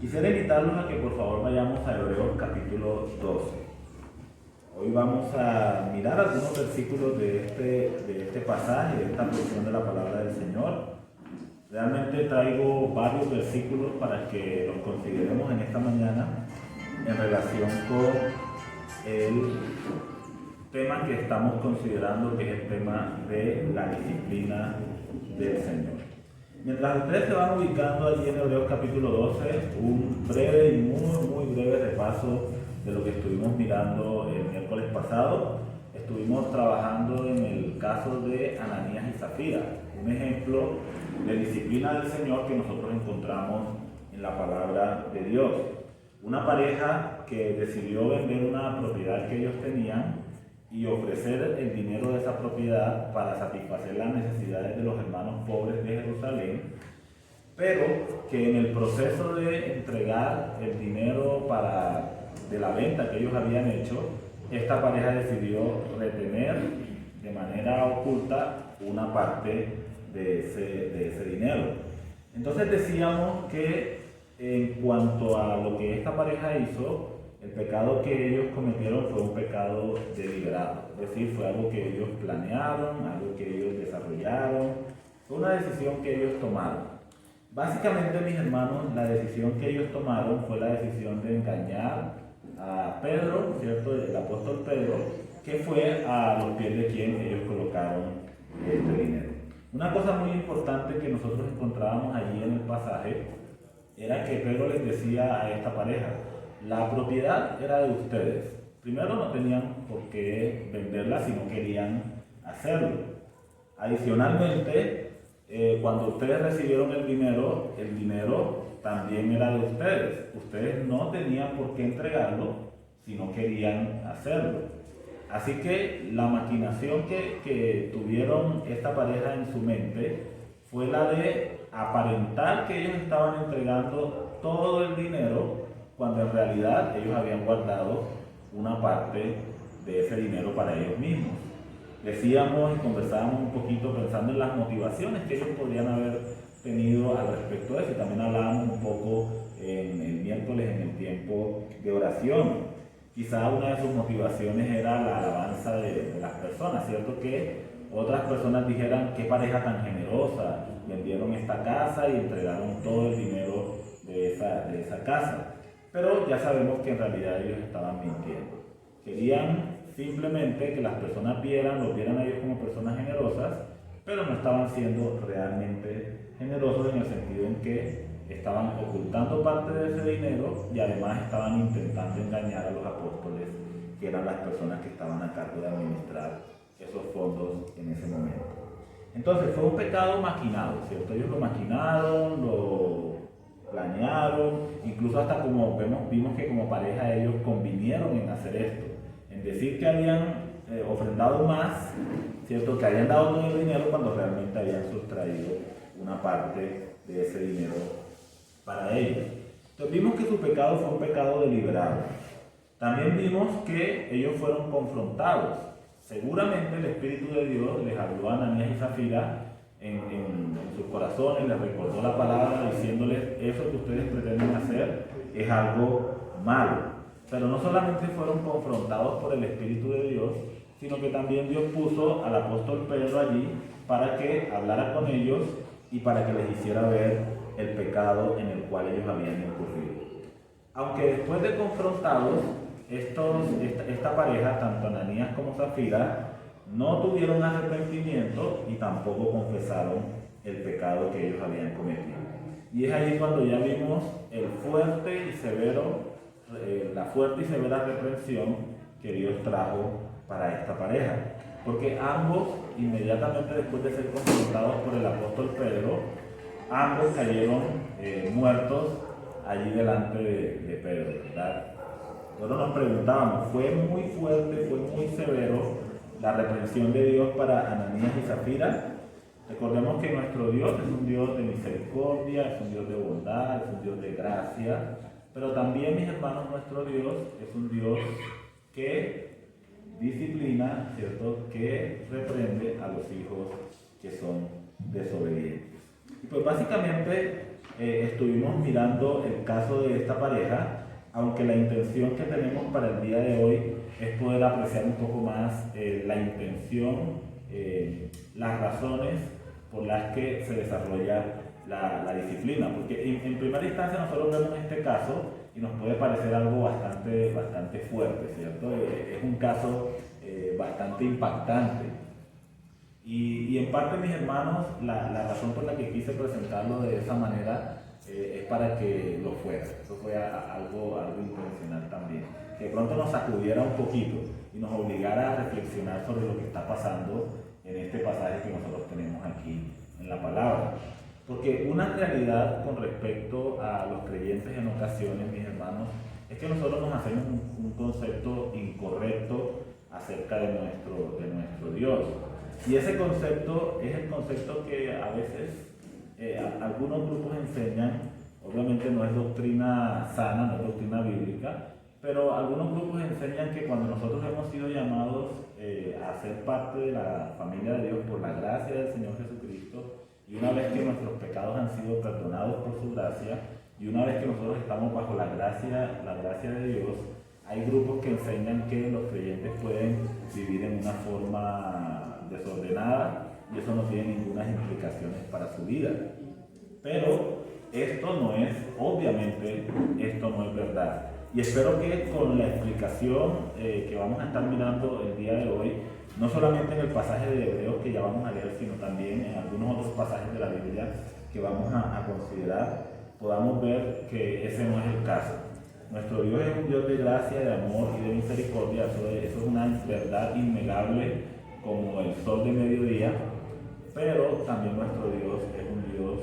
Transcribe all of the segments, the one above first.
Quisiera invitarlos a que por favor vayamos a Hebreos capítulo 12. Hoy vamos a mirar algunos versículos de este pasaje, de esta porción de la palabra del Señor. Realmente traigo varios versículos para que los consideremos en esta mañana en relación con el tema que estamos considerando, que es el tema de la disciplina del Señor. Mientras ustedes se van ubicando allí en Hebreos capítulo 12, un breve y muy breve repaso de lo que estuvimos mirando el miércoles pasado. Estuvimos trabajando en el caso de Ananías y Zafira, un ejemplo de disciplina del Señor que nosotros encontramos en la palabra de Dios. Una pareja que decidió vender una propiedad que ellos tenían y ofrecer el dinero de esa propiedad para satisfacer las necesidades de los hermanos pobres de Jerusalén, pero que en el proceso de entregar el dinero de la venta que ellos habían hecho, esta pareja decidió retener de manera oculta una parte de ese dinero. Entonces decíamos que en cuanto a lo que esta pareja hizo, el pecado que ellos cometieron fue un pecado deliberado, es decir, fue algo que ellos planearon, algo que ellos desarrollaron, fue una decisión que ellos tomaron. Básicamente, mis hermanos, la decisión que ellos tomaron fue la decisión de engañar a Pedro, ¿cierto? El apóstol Pedro, que fue a los pies de quien ellos colocaron este dinero. Una cosa muy importante que nosotros encontrábamos allí en el pasaje era que Pedro les decía a esta pareja: la propiedad era de ustedes. Primero, no tenían por qué venderla si no querían hacerlo. Adicionalmente, cuando ustedes recibieron el dinero también era de ustedes. Ustedes no tenían por qué entregarlo si no querían hacerlo. Así que la maquinación que tuvieron esta pareja en su mente fue la de aparentar que ellos estaban entregando todo el dinero, cuando en realidad ellos habían guardado una parte de ese dinero para ellos mismos. Decíamos y conversábamos un poquito pensando en las motivaciones que ellos podrían haber tenido al respecto de eso, y también hablábamos un poco en el miércoles en el tiempo de oración. Quizá una de sus motivaciones era la alabanza de las personas, ¿cierto? Que otras personas dijeran: qué pareja tan generosa, vendieron esta casa y entregaron todo el dinero de esa casa. Pero ya sabemos que en realidad ellos estaban mintiendo. Querían simplemente que las personas los vieran a ellos como personas generosas, pero no estaban siendo realmente generosos en el sentido en que estaban ocultando parte de ese dinero y además estaban intentando engañar a los apóstoles, que eran las personas que estaban a cargo de administrar esos fondos en ese momento. Entonces fue un pecado maquinado, ¿cierto? Ellos lo maquinaron, lo planearon, incluso hasta vimos que como pareja ellos convinieron en hacer esto, en decir que habían ofrendado más, ¿cierto? Que habían dado todo el dinero cuando realmente habían sustraído una parte de ese dinero para ellos. Entonces vimos que su pecado fue un pecado deliberado. También vimos que ellos fueron confrontados. Seguramente el Espíritu de Dios les habló a Ananías y Zafira en sus corazones, les recordó la palabra diciéndoles: eso que ustedes pretenden hacer es algo malo. Pero no solamente fueron confrontados por el Espíritu de Dios, sino que también Dios puso al apóstol Pedro allí para que hablara con ellos y para que les hiciera ver el pecado en el cual ellos habían incurrido. Aunque después de confrontados, esta pareja, tanto Ananías como Zafira, no tuvieron arrepentimiento y tampoco confesaron el pecado que ellos habían cometido. Y es ahí cuando ya vimos la fuerte y severa reprensión que Dios trajo para esta pareja. Porque ambos, inmediatamente después de ser confrontados por el apóstol Pedro, ambos cayeron muertos allí delante de Pedro, ¿verdad? Nosotros nos preguntábamos: ¿fue muy fuerte, fue muy severo la reprensión de Dios para Ananías y Zafira? Recordemos que nuestro Dios es un Dios de misericordia, es un Dios de bondad, es un Dios de gracia, pero también, mis hermanos, nuestro Dios es un Dios que disciplina, ¿cierto?, que reprende a los hijos que son desobedientes. Y pues básicamente estuvimos mirando el caso de esta pareja, aunque la intención que tenemos para el día de hoy es poder apreciar un poco más la intención, las razones por las que se desarrolla la disciplina, porque en primera instancia nosotros vemos este caso y nos puede parecer algo bastante fuerte, ¿cierto? Es un caso bastante impactante. Y en parte, mis hermanos, la razón por la que quise presentarlo de esa manera es para que lo fuera. Eso fue algo intencional también. Que de pronto nos sacudiera un poquito y nos obligara a reflexionar sobre lo que está pasando en este pasaje que nosotros tenemos aquí en la palabra. Porque una realidad con respecto a los creyentes en ocasiones, mis hermanos, es que nosotros nos hacemos un concepto incorrecto acerca de nuestro Dios. Y ese concepto es el concepto que a veces algunos grupos enseñan. Obviamente no es doctrina sana, no es doctrina bíblica, pero algunos grupos enseñan que cuando nosotros hemos sido llamados a ser parte de la familia de Dios por la gracia del Señor Jesucristo, y una vez que nuestros pecados han sido perdonados por su gracia, y una vez que nosotros estamos bajo la gracia de Dios, hay grupos que enseñan que los creyentes pueden vivir en una forma desordenada y eso no tiene ninguna implicaciones para su vida. Pero obviamente esto no es verdad. Y espero que con la explicación que vamos a estar mirando el día de hoy, no solamente en el pasaje de Hebreos que ya vamos a leer, sino también en algunos otros pasajes de la Biblia que vamos a considerar, podamos ver que ese no es el caso. Nuestro Dios es un Dios de gracia, de amor y de misericordia. Eso es una verdad innegable como el sol de mediodía, pero también nuestro Dios es un Dios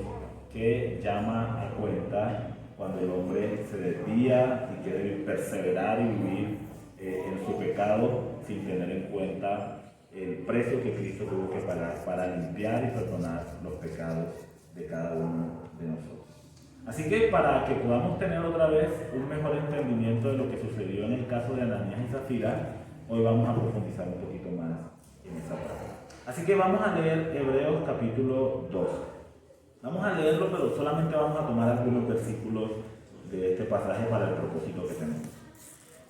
que llama a cuenta cuando el hombre se desvía y quiere perseverar y vivir en su pecado sin tener en cuenta el precio que Cristo tuvo que pagar para limpiar y perdonar los pecados de cada uno de nosotros. Así que para que podamos tener otra vez un mejor entendimiento de lo que sucedió en el caso de Ananías y Zafira, hoy vamos a profundizar un poquito más en esa parte. Así que vamos a leer Hebreos capítulo 2. Vamos a leerlo, pero solamente vamos a tomar algunos versículos de este pasaje para el propósito que tenemos.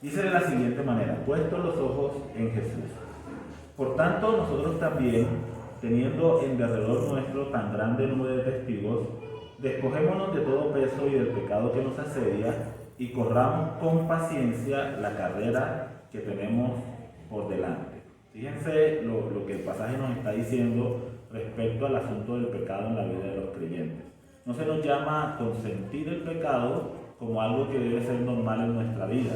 Dice de la siguiente manera: puestos los ojos en Jesús. Por tanto, nosotros también, teniendo en derredor nuestro tan grande número de testigos, despojémonos de todo peso y del pecado que nos asedia y corramos con paciencia la carrera que tenemos por delante. Fíjense lo que el pasaje nos está diciendo respecto al asunto del pecado en la vida de los creyentes. No se nos llama a consentir el pecado como algo que debe ser normal en nuestra vida,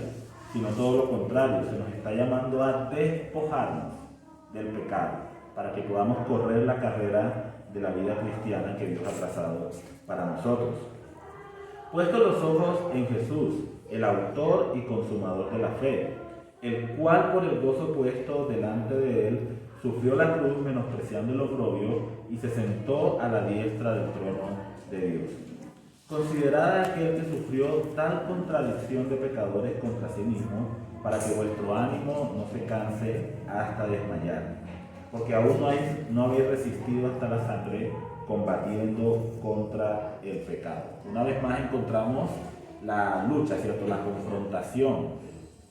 sino todo lo contrario, se nos está llamando a despojarnos del pecado para que podamos correr la carrera de la vida cristiana que Dios ha trazado para nosotros. Puestos los ojos en Jesús, el autor y consumador de la fe, el cual por el gozo puesto delante de él sufrió la cruz menospreciando el oprobio y se sentó a la diestra del trono de Dios. Considerad aquel que sufrió tal contradicción de pecadores contra sí mismo, para que vuestro ánimo no se canse hasta desmayar, porque aún no habéis resistido hasta la sangre combatiendo contra el pecado. Una vez más encontramos la lucha, ¿cierto? La confrontación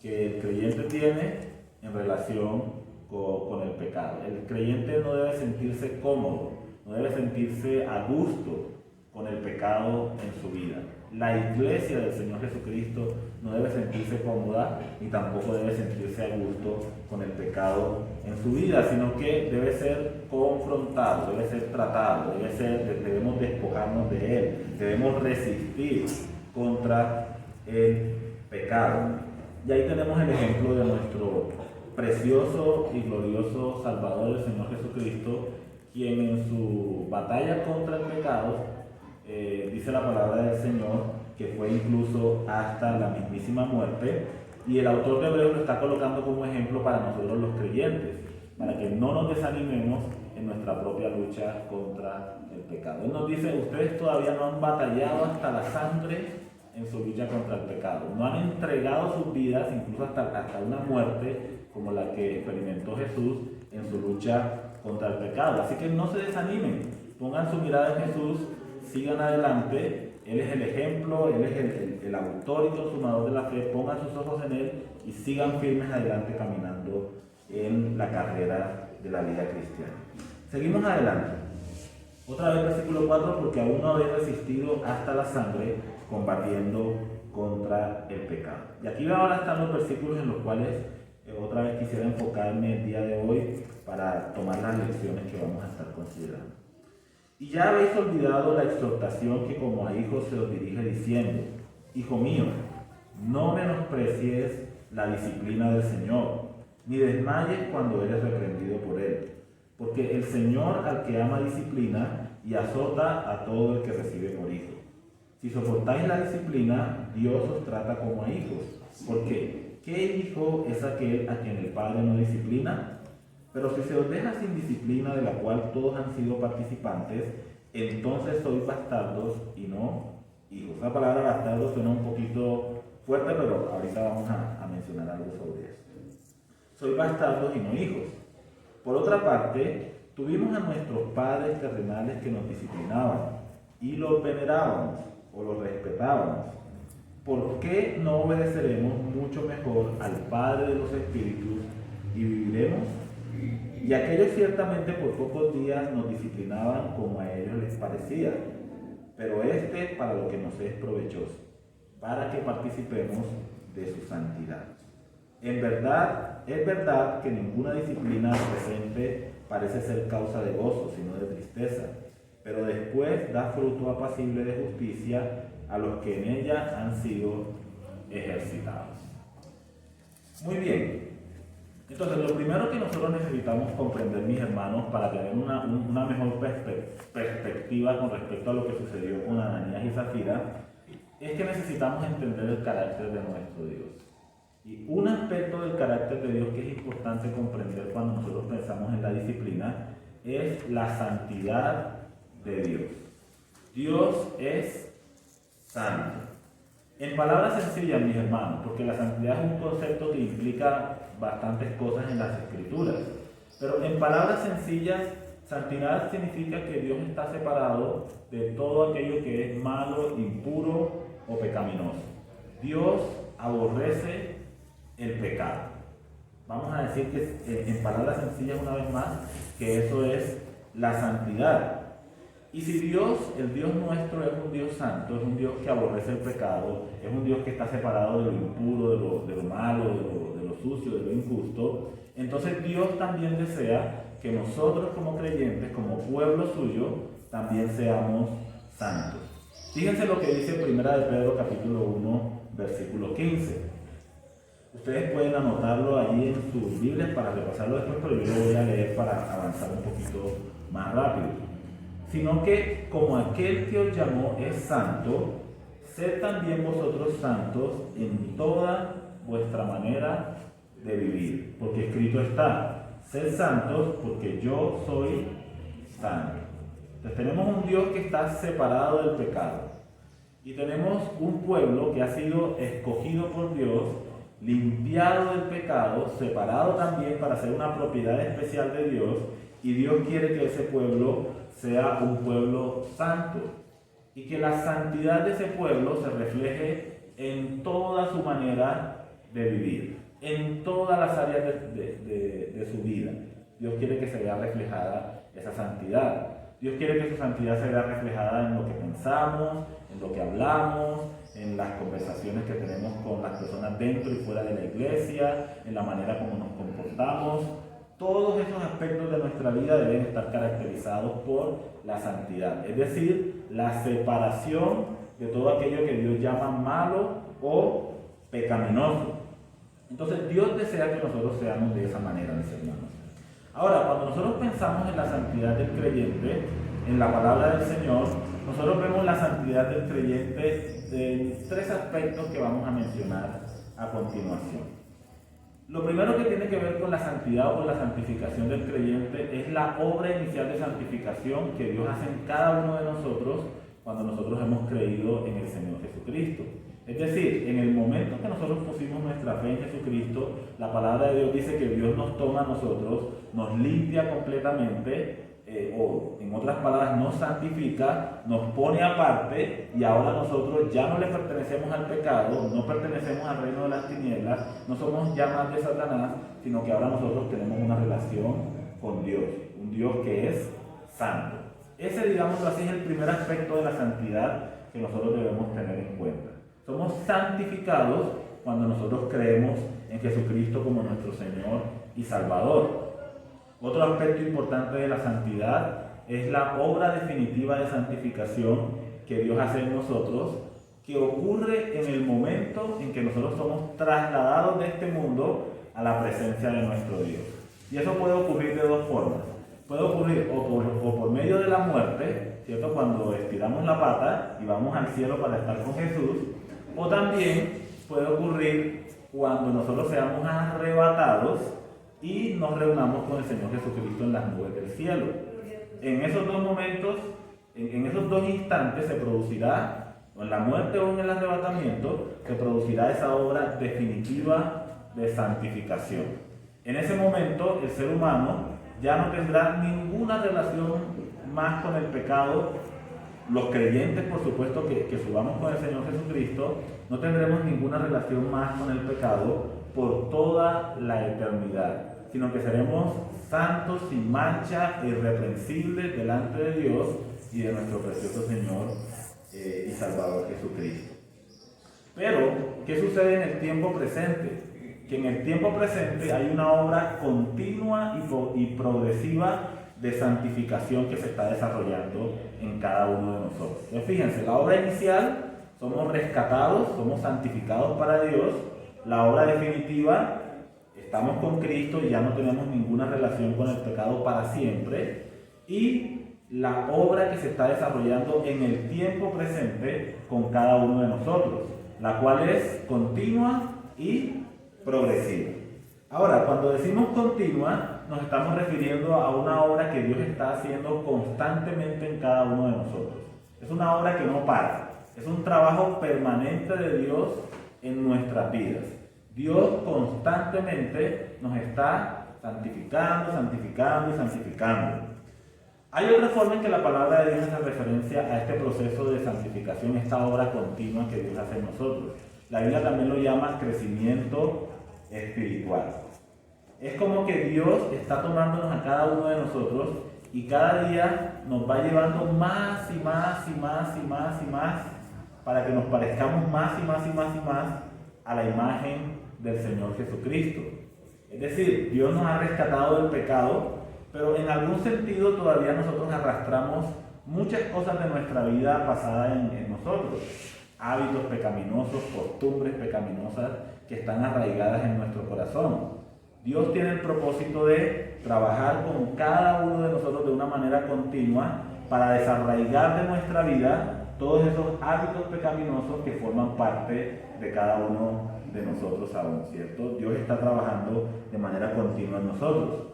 que el creyente tiene en relación con el pecado. El creyente no debe sentirse cómodo, no debe sentirse a gusto con el pecado en su vida. La iglesia del Señor Jesucristo no debe sentirse cómoda ni tampoco debe sentirse a gusto con el pecado en su vida, sino que debe ser confrontado, debe ser tratado, debemos despojarnos de él, debemos resistir contra el pecado. Y ahí tenemos el ejemplo de nuestro precioso y glorioso Salvador, el Señor Jesucristo, quien en su batalla contra el pecado, dice la palabra del Señor que fue incluso hasta la mismísima muerte, y el autor de Hebreos lo está colocando como ejemplo para nosotros los creyentes, para que no nos desanimemos en nuestra propia lucha contra el pecado. Él nos dice: ustedes todavía no han batallado hasta la sangre en su lucha contra el pecado, no han entregado sus vidas incluso hasta una muerte como la que experimentó Jesús en su lucha contra el pecado. Así que no se desanimen, pongan su mirada en Jesús, sigan adelante, Él es el ejemplo, Él es el autor y consumador de la fe. Pongan sus ojos en Él y sigan firmes adelante caminando en la carrera de la vida cristiana. Seguimos adelante. Otra vez versículo 4, porque aún no habéis resistido hasta la sangre, combatiendo contra el pecado. Y aquí ahora están los versículos en los cuales otra vez quisiera enfocarme el día de hoy para tomar las lecciones que vamos a estar considerando. Y ya habéis olvidado la exhortación que como a hijos se os dirige diciendo: Hijo mío, no menosprecies la disciplina del Señor, ni desmayes cuando eres reprendido por Él. Porque el Señor al que ama disciplina y azota a todo el que recibe por hijo. Si soportáis la disciplina, Dios os trata como a hijos. Porque ¿qué hijo es aquel a quien el Padre no disciplina? Pero si se os deja sin disciplina, de la cual todos han sido participantes, entonces sois bastardos y no hijos. La palabra bastardo suena un poquito fuerte, pero ahorita vamos a mencionar algo sobre eso. Sois bastardos y no hijos. Por otra parte, tuvimos a nuestros padres terrenales que nos disciplinaban y los venerábamos o los respetábamos. ¿Por qué no obedeceremos mucho mejor al Padre de los Espíritus y viviremos? Y aquellos ciertamente por pocos días nos disciplinaban como a ellos les parecía, pero para lo que nos es provechoso, para que participemos de su santidad. En verdad, es verdad que ninguna disciplina presente parece ser causa de gozo, sino de tristeza, pero después da fruto apacible de justicia a los que en ella han sido ejercitados. Muy bien. Entonces, lo primero que nosotros necesitamos comprender, mis hermanos, para tener una mejor perspectiva con respecto a lo que sucedió con Ananías y Zafira, es que necesitamos entender el carácter de nuestro Dios. Y un aspecto del carácter de Dios que es importante comprender cuando nosotros pensamos en la disciplina es la santidad de Dios. Dios es santo. En palabras sencillas, mis hermanos, porque la santidad es un concepto que implica bastantes cosas en las Escrituras, pero en palabras sencillas, santidad significa que Dios está separado de todo aquello que es malo, impuro o pecaminoso. Dios aborrece el pecado. Vamos a decir que en palabras sencillas una vez más, que eso es la santidad. Y si Dios, el Dios nuestro, es un Dios santo, es un Dios que aborrece el pecado, es un Dios que está separado de lo impuro, de lo malo, de lo sucio, de lo injusto, entonces Dios también desea que nosotros como creyentes, como pueblo suyo, también seamos santos. Fíjense lo que dice 1 de Pedro capítulo 1, versículo 15. Ustedes pueden anotarlo allí en sus Biblias para repasarlo después, pero yo lo voy a leer para avanzar un poquito más rápido. Sino que como aquel que os llamó es santo, sed también vosotros santos en toda vuestra manera de vivir. Porque escrito está: sed santos porque yo soy santo. Entonces tenemos un Dios que está separado del pecado. Y tenemos un pueblo que ha sido escogido por Dios, limpiado del pecado, separado también para ser una propiedad especial de Dios. Y Dios quiere que ese pueblo sea un pueblo santo y que la santidad de ese pueblo se refleje en toda su manera de vivir, en todas las áreas de su vida. Dios quiere que se vea reflejada esa santidad. Dios quiere que su santidad se vea reflejada en lo que pensamos, en lo que hablamos, en las conversaciones que tenemos con las personas dentro y fuera de la iglesia, en la manera como nos comportamos. Todos esos aspectos de nuestra vida deben estar caracterizados por la santidad, es decir, la separación de todo aquello que Dios llama malo o pecaminoso. Entonces Dios desea que nosotros seamos de esa manera, mis hermanos. Ahora, cuando nosotros pensamos en la santidad del creyente, en la palabra del Señor, nosotros vemos la santidad del creyente en tres aspectos que vamos a mencionar a continuación. Lo primero que tiene que ver con la santidad o con la santificación del creyente es la obra inicial de santificación que Dios hace en cada uno de nosotros cuando nosotros hemos creído en el Señor Jesucristo. Es decir, en el momento que nosotros pusimos nuestra fe en Jesucristo, la palabra de Dios dice que Dios nos toma a nosotros, nos limpia completamente, o en En otras palabras, nos santifica, nos pone aparte y ahora nosotros ya no le pertenecemos al pecado, no pertenecemos al reino de las tinieblas, no somos ya más de Satanás, sino que ahora nosotros tenemos una relación con Dios, un Dios que es santo. Ese, digamos así, es el primer aspecto de la santidad que nosotros debemos tener en cuenta. Somos santificados cuando nosotros creemos en Jesucristo como nuestro Señor y Salvador. Otro aspecto importante de la santidad es la obra definitiva de santificación que Dios hace en nosotros, que ocurre en el momento en que nosotros somos trasladados de este mundo a la presencia de nuestro Dios. Y eso puede ocurrir de dos formas. Puede ocurrir o por medio de la muerte, ¿cierto? Cuando estiramos la pata y vamos al cielo para estar con Jesús, o también puede ocurrir cuando nosotros seamos arrebatados y nos reunamos con el Señor Jesucristo en las nubes del cielo. En esos dos momentos, en esos dos instantes se producirá, o en la muerte o en el arrebatamiento, se producirá esa obra definitiva de santificación. En ese momento el ser humano ya no tendrá ninguna relación más con el pecado. Los creyentes, por supuesto, que subamos con el Señor Jesucristo, no tendremos ninguna relación más con el pecado por toda la eternidad, sino que seremos santos, sin mancha, irreprensibles delante de Dios y de nuestro precioso Señor y Salvador Jesucristo. Pero, ¿qué sucede en el tiempo presente? Que en el tiempo presente hay una obra continua y progresiva de santificación que se está desarrollando en cada uno de nosotros. Entonces, fíjense, la obra inicial, somos rescatados, somos santificados para Dios. La obra definitiva, estamos con Cristo y ya no tenemos ninguna relación con el pecado para siempre. Y la obra que se está desarrollando en el tiempo presente con cada uno de nosotros, la cual es continua y progresiva. Ahora, cuando decimos continua, nos estamos refiriendo a una obra que Dios está haciendo constantemente en cada uno de nosotros. Es una obra que no para, es un trabajo permanente de Dios en nuestras vidas. Dios constantemente nos está santificando, santificando y santificando. Hay otra forma en que la palabra de Dios hace referencia a este proceso de santificación, esta obra continua que Dios hace en nosotros. La Biblia también lo llama crecimiento espiritual. Es como que Dios está tomándonos a cada uno de nosotros y cada día nos va llevando más y más y más y más y más para que nos parezcamos más y más y más y más a la imagen del Señor Jesucristo. Es decir, Dios nos ha rescatado del pecado, pero en algún sentido todavía nosotros arrastramos muchas cosas de nuestra vida pasada en nosotros. Hábitos pecaminosos, costumbres pecaminosas que están arraigadas en nuestro corazón. Dios tiene el propósito de trabajar con cada uno de nosotros de una manera continua para desarraigar de nuestra vida todos esos hábitos pecaminosos que forman parte de cada uno de nosotros aún, ¿cierto? Dios está trabajando de manera continua en nosotros.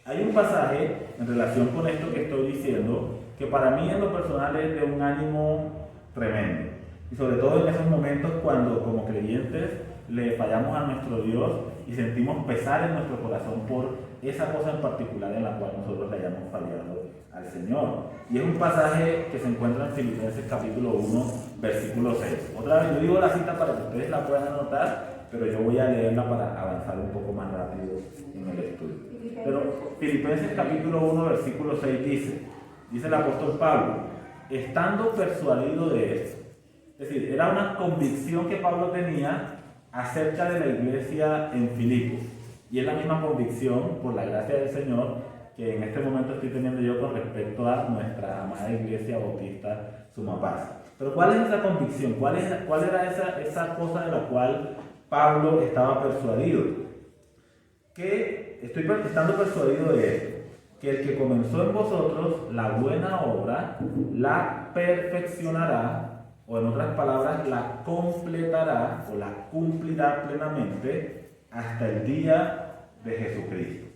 Hay un pasaje en relación con esto que estoy diciendo que para mí en lo personal es de un ánimo tremendo. Y sobre todo en esos momentos cuando como creyentes le fallamos a nuestro Dios y sentimos pesar en nuestro corazón por esa cosa en particular en la cual nosotros le hayamos fallado al Señor. Y es un pasaje que se encuentra en Filipenses capítulo 1, versículo 6. Otra vez, yo digo la cita para que ustedes la puedan anotar, pero yo voy a leerla para avanzar un poco más rápido en el estudio. Pero Filipenses capítulo 1, versículo 6 dice el apóstol Pablo, estando persuadido de esto. Es decir, era una convicción que Pablo tenía acerca de la iglesia en Filipos. Y es la misma convicción, por la gracia del Señor, que en este momento estoy teniendo yo con respecto a nuestra amada iglesia bautista Sumapaz. Pero ¿cuál es esa convicción? ¿Cuál era esa cosa de la cual Pablo estaba persuadido? Que estoy estando persuadido de esto, que el que comenzó en vosotros la buena obra, la perfeccionará, o en otras palabras, la completará o la cumplirá plenamente hasta el día de Jesucristo.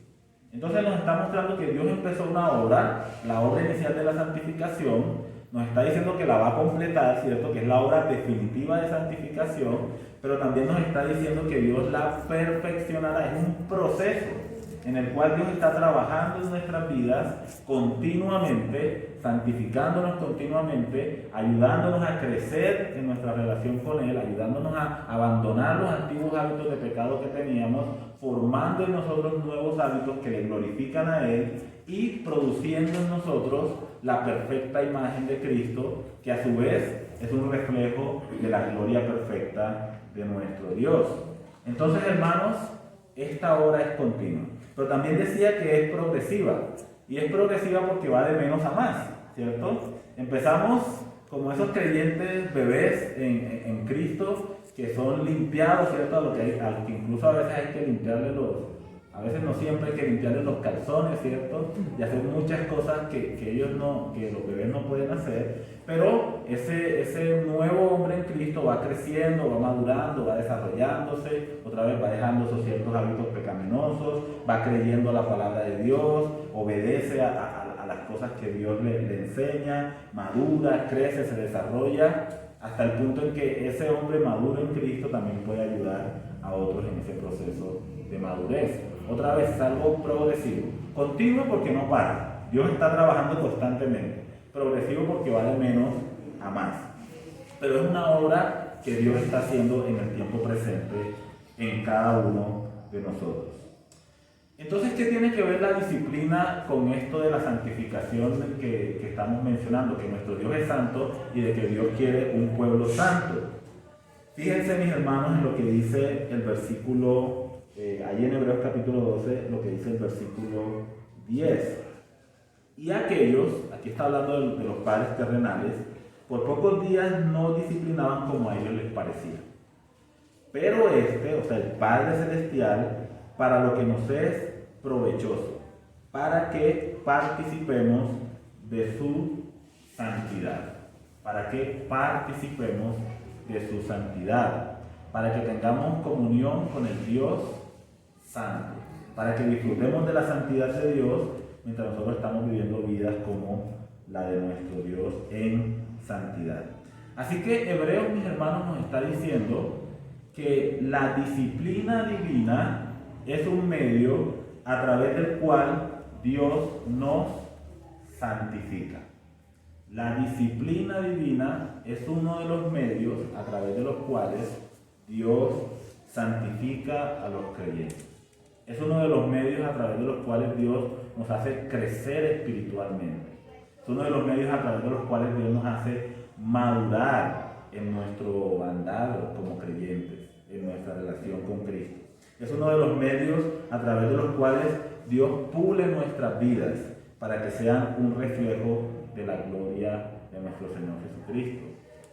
Entonces nos está mostrando que Dios empezó una obra, la obra inicial de la santificación, nos está diciendo que la va a completar, ¿cierto? Que es la obra definitiva de santificación, pero también nos está diciendo que Dios la perfeccionará, es un proceso en el cual Dios está trabajando en nuestras vidas continuamente, santificándonos continuamente, ayudándonos a crecer en nuestra relación con Él, ayudándonos a abandonar los antiguos hábitos de pecado que teníamos, formando en nosotros nuevos hábitos que le glorifican a Él y produciendo en nosotros la perfecta imagen de Cristo, que a su vez es un reflejo de la gloria perfecta de nuestro Dios. Entonces, hermanos, esta obra es continua, pero también decía que es progresiva, y es progresiva porque va de menos a más, ¿cierto? Empezamos como esos creyentes bebés en Cristo, que son limpiados, ¿cierto? A los que incluso a veces hay que limpiarle a veces no siempre hay que limpiarles los calzones, ¿cierto? Y hacer muchas cosas que los bebés no pueden hacer, pero ese nuevo hombre en Cristo va creciendo, va madurando, va desarrollándose, otra vez va dejando esos ciertos hábitos pecaminosos, va creyendo la palabra de Dios, obedece a las cosas que Dios le enseña, madura, crece, se desarrolla, hasta el punto en que ese hombre maduro en Cristo también puede ayudar a otros en ese proceso de madurez. Otra vez es algo progresivo, continuo porque no para, Dios está trabajando constantemente, progresivo porque va de menos a más, pero es una obra que Dios está haciendo en el tiempo presente en cada uno de nosotros. Entonces, ¿qué tiene que ver la disciplina con esto de la santificación que estamos mencionando? Que nuestro Dios es santo y de que Dios quiere un pueblo santo. Fíjense, mis hermanos, en lo que dice el versículo, ahí en Hebreos capítulo 12, lo que dice el versículo 10. Y aquellos, aquí está hablando de los padres terrenales, por pocos días no disciplinaban como a ellos les parecía. Pero o sea, el Padre Celestial, para lo que nos es provechoso, para que participemos de su santidad, para que participemos de su santidad, para que tengamos comunión con el Dios santo, para que disfrutemos de la santidad de Dios mientras nosotros estamos viviendo vidas como la de nuestro Dios en santidad. Así que Hebreos, mis hermanos, nos está diciendo que la disciplina divina es un medio a través del cual Dios nos santifica. La disciplina divina es uno de los medios a través de los cuales Dios santifica a los creyentes. Es uno de los medios a través de los cuales Dios nos hace crecer espiritualmente. Es uno de los medios a través de los cuales Dios nos hace madurar en nuestro andar como creyentes, en nuestra relación con Cristo. Es uno de los medios a través de los cuales Dios pule nuestras vidas para que sean un reflejo de la gloria de nuestro Señor Jesucristo.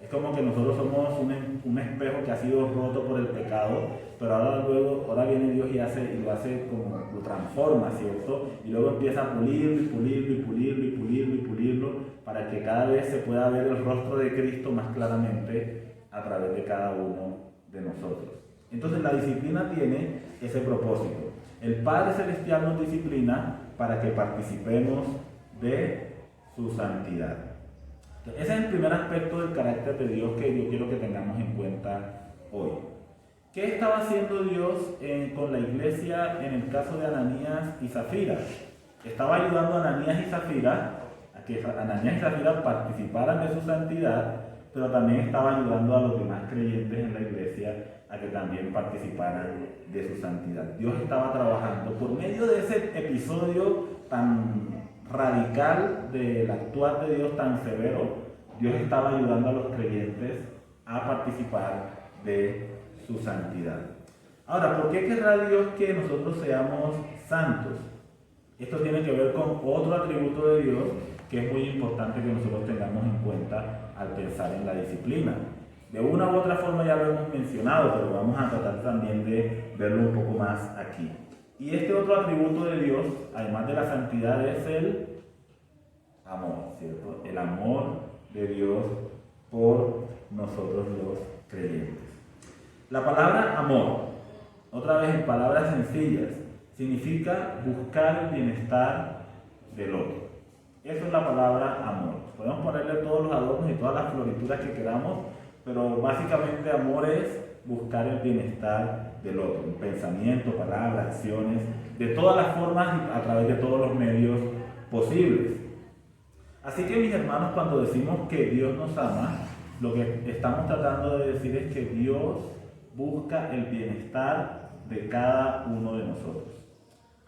Es como que nosotros somos un espejo que ha sido roto por el pecado, pero ahora viene Dios y lo hace como lo transforma, ¿cierto? Y luego empieza a pulirlo y pulirlo y pulirlo y pulirlo y pulirlo para que cada vez se pueda ver el rostro de Cristo más claramente a través de cada uno de nosotros. Entonces la disciplina tiene ese propósito. El Padre Celestial nos disciplina para que participemos de su santidad. Entonces, ese es el primer aspecto del carácter de Dios que yo quiero que tengamos en cuenta hoy. ¿Qué estaba haciendo Dios con la iglesia en el caso de Ananías y Zafira? Estaba ayudando a Ananías y Zafira a que Ananías y Zafira participaran de su santidad, pero también estaba ayudando a los demás creyentes en la iglesia a que también participaran de su santidad. Dios estaba trabajando por medio de ese episodio tan radical del actuar de Dios tan severo. Dios estaba ayudando a los creyentes a participar de su santidad. Ahora, ¿por qué querrá Dios que nosotros seamos santos? Esto tiene que ver con otro atributo de Dios que es muy importante que nosotros tengamos en cuenta al pensar en la disciplina. De una u otra forma ya lo hemos mencionado, pero vamos a tratar también de verlo un poco más aquí. Y este otro atributo de Dios, además de la santidad, es el amor, ¿cierto? El amor de Dios por nosotros los creyentes. La palabra amor, otra vez en palabras sencillas, significa buscar el bienestar del otro. Eso es la palabra amor. Podemos ponerle todos los adornos y todas las florituras que queramos, pero básicamente amor es buscar el bienestar del otro, en pensamiento, palabras, acciones, de todas las formas y a través de todos los medios posibles. Así que mis hermanos, cuando decimos que Dios nos ama, lo que estamos tratando de decir es que Dios busca el bienestar de cada uno de nosotros.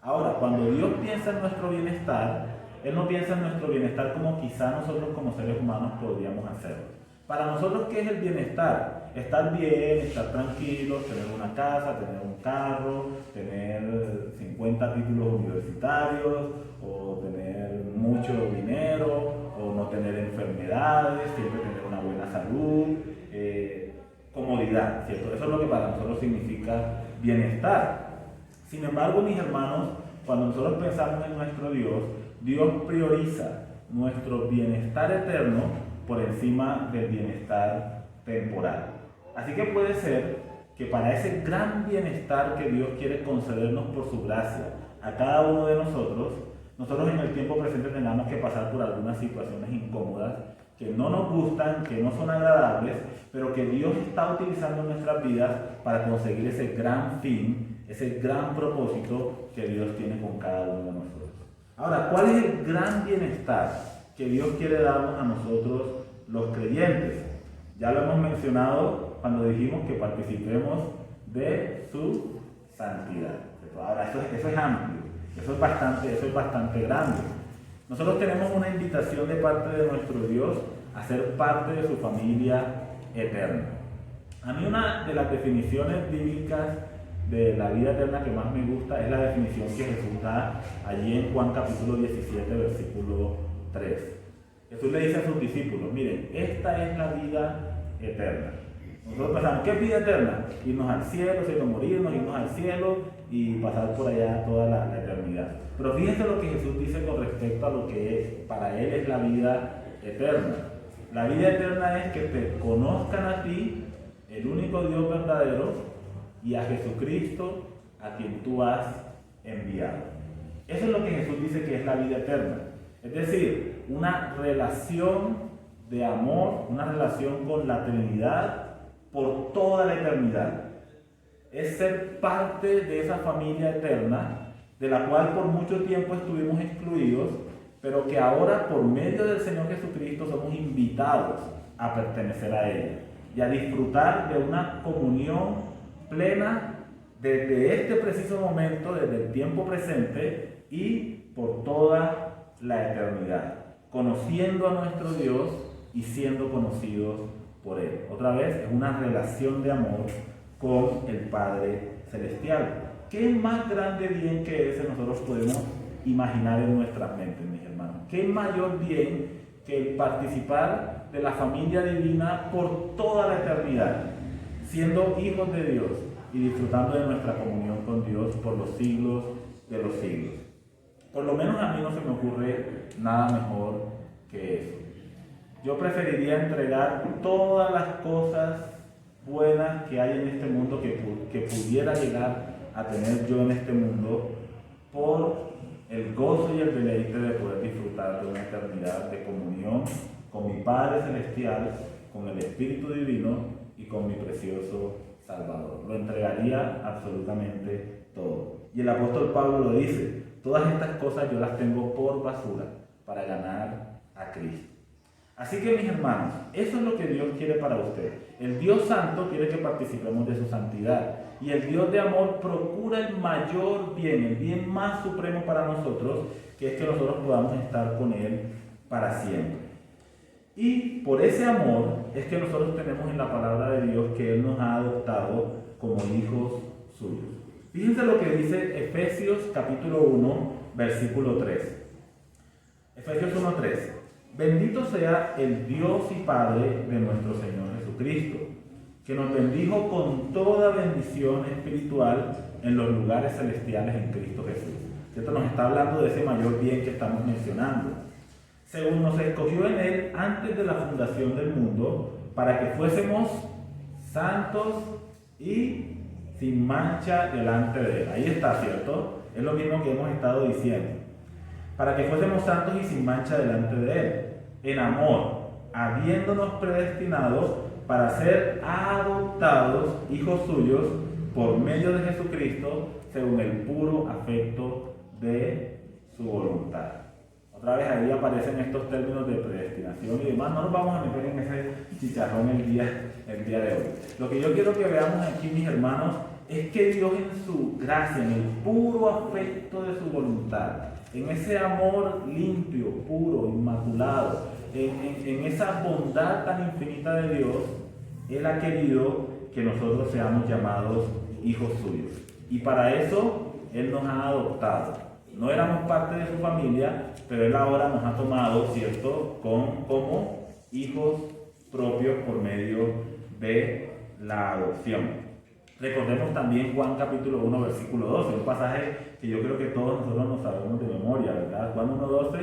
Ahora, cuando Dios piensa en nuestro bienestar, Él no piensa en nuestro bienestar como quizá nosotros como seres humanos podríamos hacerlo. Para nosotros, ¿qué es el bienestar? Estar bien, estar tranquilos, tener una casa, tener un carro, tener 50 títulos universitarios, o tener mucho dinero, o no tener enfermedades, siempre tener una buena salud, comodidad, ¿cierto? Eso es lo que para nosotros significa bienestar. Sin embargo, mis hermanos, cuando nosotros pensamos en nuestro Dios, Dios prioriza nuestro bienestar eterno por encima del bienestar temporal. Así que puede ser que para ese gran bienestar que Dios quiere concedernos por su gracia a cada uno de nosotros en el tiempo presente tengamos que pasar por algunas situaciones incómodas que no nos gustan, que no son agradables, pero que Dios está utilizando en nuestras vidas para conseguir ese gran fin, ese gran propósito que Dios tiene con cada uno de nosotros. Ahora, ¿cuál es el gran bienestar que Dios quiere darnos a nosotros los creyentes? Ya lo hemos mencionado cuando dijimos que participemos de su santidad. Ahora, eso es amplio, eso es bastante grande. Nosotros tenemos una invitación de parte de nuestro Dios a ser parte de su familia eterna. A mí una de las definiciones bíblicas de la vida eterna que más me gusta es la definición que Jesús da allí en Juan capítulo 17, versículo 3. Jesús le dice a sus discípulos, miren, esta es la vida eterna. Nosotros pensamos, ¿qué es vida eterna? Irnos al cielo, si no morirnos, irnos al cielo y pasar por allá toda la eternidad. Pero fíjense lo que Jesús dice con respecto a lo que para Él es la vida eterna. La vida eterna es que te conozcan a ti, el único Dios verdadero, y a Jesucristo, a quien tú has enviado. Eso es lo que Jesús dice que es la vida eterna. Es decir, una relación de amor, una relación con la Trinidad por toda la eternidad. Es ser parte de esa familia eterna, de la cual por mucho tiempo estuvimos excluidos, pero que ahora por medio del Señor Jesucristo somos invitados a pertenecer a ella y a disfrutar de una comunión plena desde este preciso momento, desde el tiempo presente y por toda la eternidad, conociendo a nuestro Dios y siendo conocidos por Él. Otra vez, es una relación de amor con el Padre Celestial. ¿Qué más grande bien que ese nosotros podemos imaginar en nuestras mentes, mis hermanos? ¿Qué mayor bien que el participar de la familia divina por toda la eternidad, siendo hijos de Dios y disfrutando de nuestra comunión con Dios por los siglos de los siglos? Por lo menos a mí no se me ocurre nada mejor que eso. Yo preferiría entregar todas las cosas buenas que hay en este mundo, que pudiera llegar a tener yo en este mundo, por el gozo y el deleite de poder disfrutar de una eternidad de comunión con mi Padre Celestial, con el Espíritu Divino y con mi precioso Salvador. Lo entregaría absolutamente todo. Y el apóstol Pablo lo dice, todas estas cosas yo las tengo por basura para ganar a Cristo. Así que mis hermanos, eso es lo que Dios quiere para usted. El Dios Santo quiere que participemos de su santidad. Y el Dios de amor procura el mayor bien, el bien más supremo para nosotros, que es que nosotros podamos estar con Él para siempre. Y por ese amor es que nosotros tenemos en la palabra de Dios que Él nos ha adoptado como hijos suyos. Fíjense lo que dice Efesios capítulo 1, versículo 3. Efesios 1:3. Bendito sea el Dios y Padre de nuestro Señor Jesucristo, que nos bendijo con toda bendición espiritual en los lugares celestiales en Cristo Jesús. Esto nos está hablando de ese mayor bien que estamos mencionando. Según nos escogió en Él antes de la fundación del mundo, para que fuésemos santos y sin mancha delante de Él. Ahí está, ¿cierto? Es lo mismo que hemos estado diciendo. Para que fuésemos santos y sin mancha delante de Él, en amor, habiéndonos predestinados para ser adoptados hijos suyos por medio de Jesucristo, según el puro afecto de su voluntad. Otra vez ahí aparecen estos términos de predestinación y demás. No nos vamos a meter en ese chicharrón el día de hoy. Lo que yo quiero que veamos aquí, mis hermanos, es que Dios en su gracia, en el puro afecto de su voluntad, en ese amor limpio, puro, inmaculado, en esa bondad tan infinita de Dios, Él ha querido que nosotros seamos llamados hijos suyos. Y para eso Él nos ha adoptado. No éramos parte de su familia, pero Él ahora nos ha tomado, ¿cierto?, como hijos propios por medio de la adopción. Recordemos también Juan capítulo 1, versículo 12, un pasaje que yo creo que todos nosotros nos sabemos de memoria, ¿verdad? Juan 1, 12,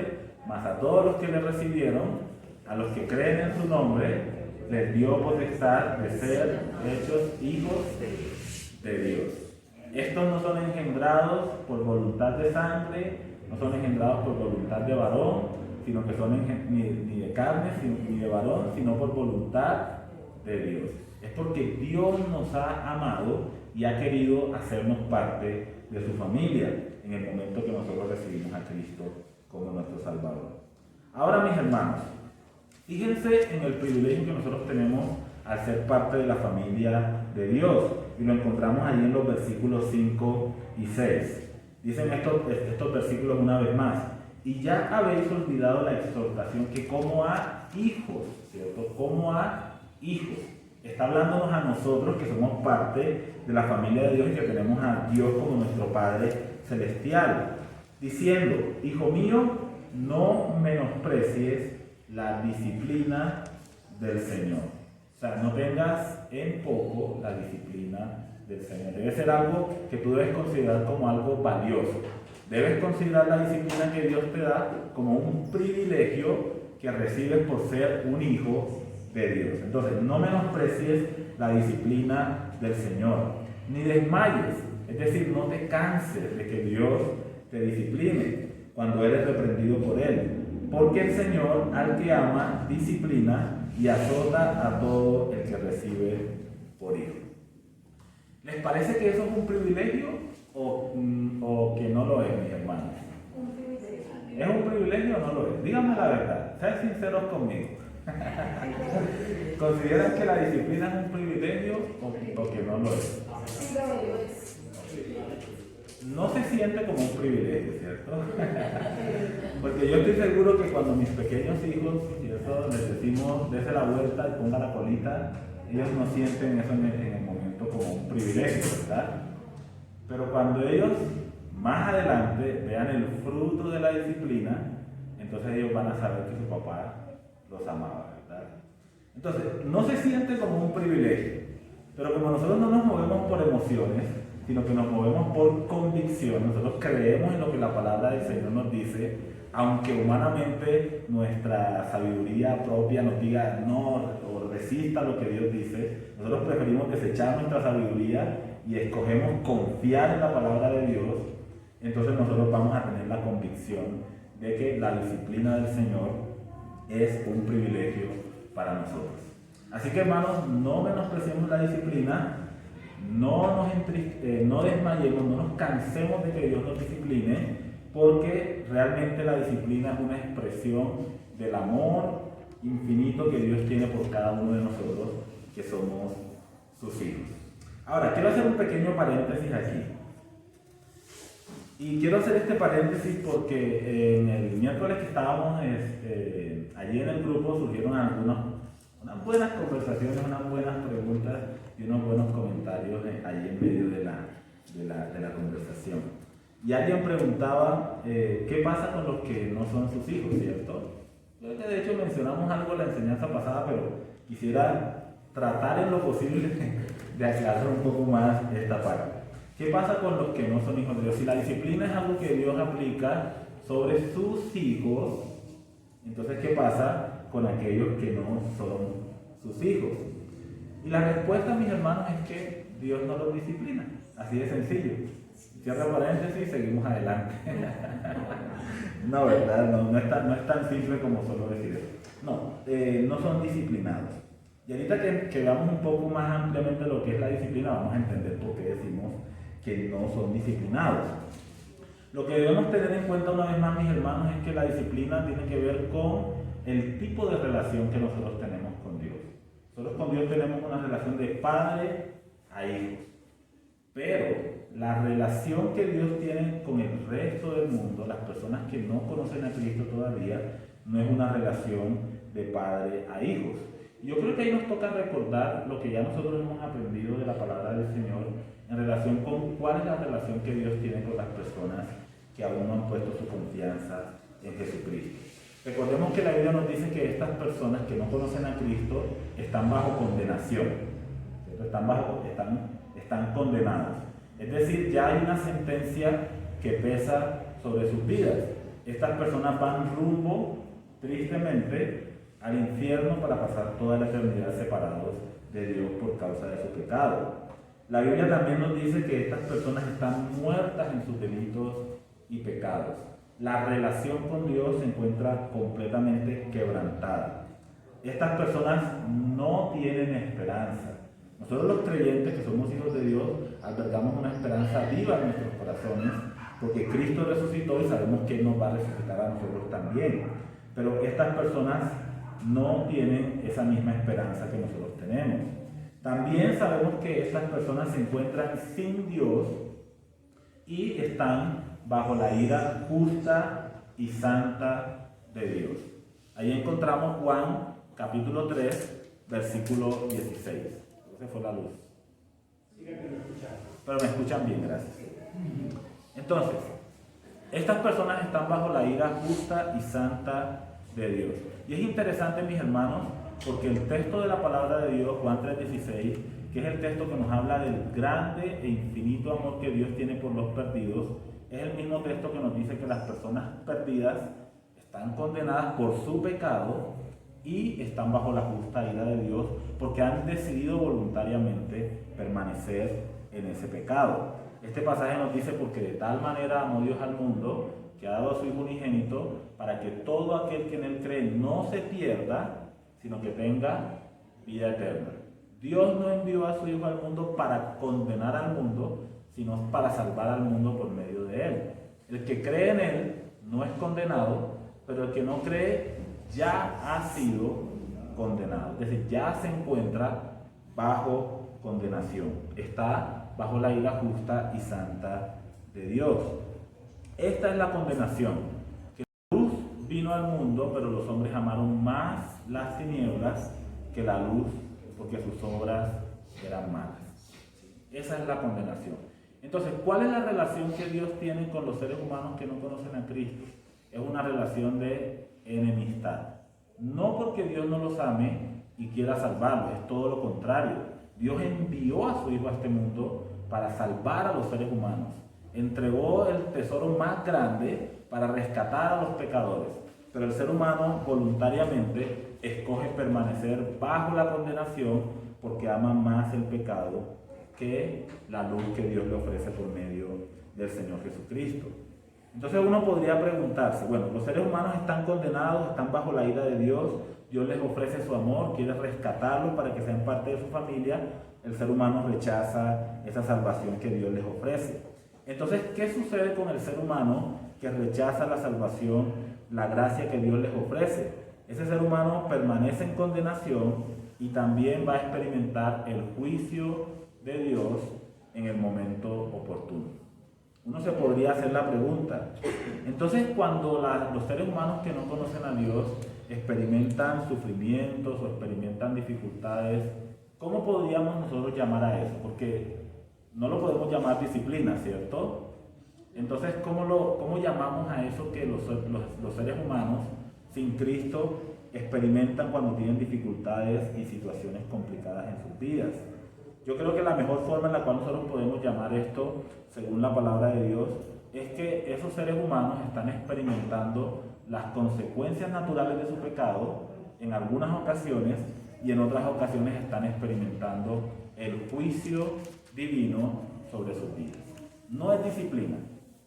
mas a todos los que le recibieron, a los que creen en su nombre, les dio potestad de ser hechos hijos de Dios. Estos no son engendrados por voluntad de sangre, no son engendrados por voluntad de varón, sino que son ni de carne ni de varón, sino por voluntad de Dios. Es porque Dios nos ha amado y ha querido hacernos parte de su familia en el momento que nosotros recibimos a Cristo como nuestro Salvador. Ahora, mis hermanos, fíjense en el privilegio que nosotros tenemos al ser parte de la familia de Dios. Y lo encontramos ahí en los versículos 5 y 6. Dicen estos versículos una vez más. Y ya habéis olvidado la exhortación que como a hijos, ¿cierto? Como a hijos. Está hablándonos a nosotros que somos parte de la familia de Dios y que tenemos a Dios como nuestro Padre Celestial. Diciendo, hijo mío, no menosprecies la disciplina del Señor. O sea, no tengas en poco la disciplina del Señor. Debe ser algo que tú debes considerar como algo valioso. Debes considerar la disciplina que Dios te da como un privilegio que recibes por ser un hijo de Dios. Entonces, no menosprecies la disciplina del Señor, ni desmayes. Es decir, no te canses de que Dios te discipline cuando eres reprendido por Él. Porque el Señor, al que ama, disciplina y azota a todo el que recibe por hijo. ¿Les parece que eso es un privilegio o que no lo es, mis hermanos? ¿Es un privilegio o no lo es? Díganme la verdad, sean sinceros conmigo. ¿Consideran que la disciplina es un privilegio o que no lo es? No se siente como un privilegio, ¿cierto? Porque yo estoy seguro que cuando mis pequeños hijos, ¿cierto?, les decimos, dése la vuelta y ponga la colita, ellos no sienten eso en el momento como un privilegio, ¿verdad? Pero cuando ellos más adelante vean el fruto de la disciplina, entonces ellos van a saber que su papá los amaba, ¿verdad? Entonces, no se siente como un privilegio, pero como nosotros no nos movemos por emociones, sino que nos movemos por convicción, nosotros creemos en lo que la palabra del Señor nos dice, aunque humanamente nuestra sabiduría propia nos diga no o resista lo que Dios dice, nosotros preferimos desechar nuestra sabiduría y escogemos confiar en la palabra de Dios. Entonces nosotros vamos a tener la convicción de que la disciplina del Señor es un privilegio para nosotros. Así que, hermanos, no menospreciemos la disciplina, no desmayemos, no nos cansemos de que Dios nos discipline, porque realmente la disciplina es una expresión del amor infinito que Dios tiene por cada uno de nosotros que somos sus hijos. Ahora, quiero hacer un pequeño paréntesis aquí. Y quiero hacer este paréntesis porque en el miércoles que estábamos allí en el grupo surgieron unas buenas conversaciones, unas buenas preguntas y unos buenos comentarios allí en medio de la conversación. Y alguien preguntaba, ¿qué pasa con los que no son sus hijos, cierto? Creo que de hecho mencionamos algo en la enseñanza pasada, pero quisiera tratar en lo posible de aclarar un poco más esta parte. ¿Qué pasa con los que no son hijos de Dios? Si la disciplina es algo que Dios aplica sobre sus hijos, entonces ¿qué pasa con aquellos que no son sus hijos? Y la respuesta, mis hermanos, es que Dios no los disciplina. Así de sencillo. Cierra paréntesis y seguimos adelante. No, ¿verdad? No es tan simple como solo decir eso. No son disciplinados. Y ahorita que veamos un poco más ampliamente lo que es la disciplina, vamos a entender por qué decimos que no son disciplinados. Lo que debemos tener en cuenta una vez más, mis hermanos, es que la disciplina tiene que ver con el tipo de relación que nosotros tenemos con Dios. Nosotros con Dios tenemos una relación de padre a hijo. Pero la relación que Dios tiene con el resto del mundo, las personas que no conocen a Cristo todavía, no es una relación de padre a hijos. Yo creo que ahí nos toca recordar lo que ya nosotros hemos aprendido de la palabra del Señor en relación con cuál es la relación que Dios tiene con las personas que aún no han puesto su confianza en Jesucristo. Recordemos que la Biblia nos dice que estas personas que no conocen a Cristo están bajo condenación, ¿cierto? Están condenados. Es decir, ya hay una sentencia que pesa sobre sus vidas. Estas personas van rumbo, tristemente, al infierno para pasar toda la eternidad separados de Dios por causa de su pecado. La Biblia también nos dice que estas personas están muertas en sus delitos y pecados. La relación con Dios se encuentra completamente quebrantada. Estas personas no tienen esperanza. Nosotros los creyentes que somos hijos de Dios albergamos una esperanza viva en nuestros corazones porque Cristo resucitó y sabemos que Él nos va a resucitar a nosotros también. Pero estas personas no tienen esa misma esperanza que nosotros tenemos. También sabemos que estas personas se encuentran sin Dios y están bajo la ira justa y santa de Dios. Ahí encontramos Juan capítulo 3, versículo 16. Esa fue la luz. Pero me escuchan bien, gracias. Entonces, estas personas están bajo la ira justa y santa de Dios. Y es interesante, mis hermanos, porque el texto de la palabra de Dios, Juan 3:16, que es el texto que nos habla del grande e infinito amor que Dios tiene por los perdidos, es el mismo texto que nos dice que las personas perdidas están condenadas por su pecado y están bajo la justa ira de Dios porque han decidido voluntariamente permanecer en ese pecado. Este pasaje nos dice: porque de tal manera amó Dios al mundo que ha dado a su Hijo unigénito para que todo aquel que en Él cree no se pierda, sino que tenga vida eterna. Dios no envió a su Hijo al mundo para condenar al mundo, sino para salvar al mundo por medio de Él. El que cree en Él no es condenado, pero el que no cree ya ha sido condenado. Es decir, ya se encuentra bajo condenación. Está bajo la ira justa y santa de Dios. Esta es la condenación. Que la luz vino al mundo, pero los hombres amaron más las tinieblas que la luz, porque sus obras eran malas. Esa es la condenación. Entonces, ¿cuál es la relación que Dios tiene con los seres humanos que no conocen a Cristo? Es una relación de enemistad. No porque Dios no los ame y quiera salvarlos, es todo lo contrario. Dios envió a su Hijo a este mundo para salvar a los seres humanos. Entregó el tesoro más grande para rescatar a los pecadores. Pero el ser humano voluntariamente escoge permanecer bajo la condenación porque ama más el pecado que la luz que Dios le ofrece por medio del Señor Jesucristo. Entonces uno podría preguntarse, bueno, los seres humanos están condenados, están bajo la ira de Dios, Dios les ofrece su amor, quiere rescatarlos para que sean parte de su familia, el ser humano rechaza esa salvación que Dios les ofrece. Entonces, ¿qué sucede con el ser humano que rechaza la salvación, la gracia que Dios les ofrece? Ese ser humano permanece en condenación y también va a experimentar el juicio de Dios en el momento oportuno. Uno se podría hacer la pregunta, entonces cuando los seres humanos que no conocen a Dios experimentan sufrimientos o experimentan dificultades, ¿cómo podríamos nosotros llamar a eso? Porque no lo podemos llamar disciplina, ¿cierto? Entonces, ¿cómo llamamos a eso que los seres humanos sin Cristo experimentan cuando tienen dificultades y situaciones complicadas en sus vidas? Yo creo que la mejor forma en la cual nosotros podemos llamar esto, según la palabra de Dios, es que esos seres humanos están experimentando las consecuencias naturales de su pecado en algunas ocasiones y en otras ocasiones están experimentando el juicio divino sobre sus vidas. No es disciplina,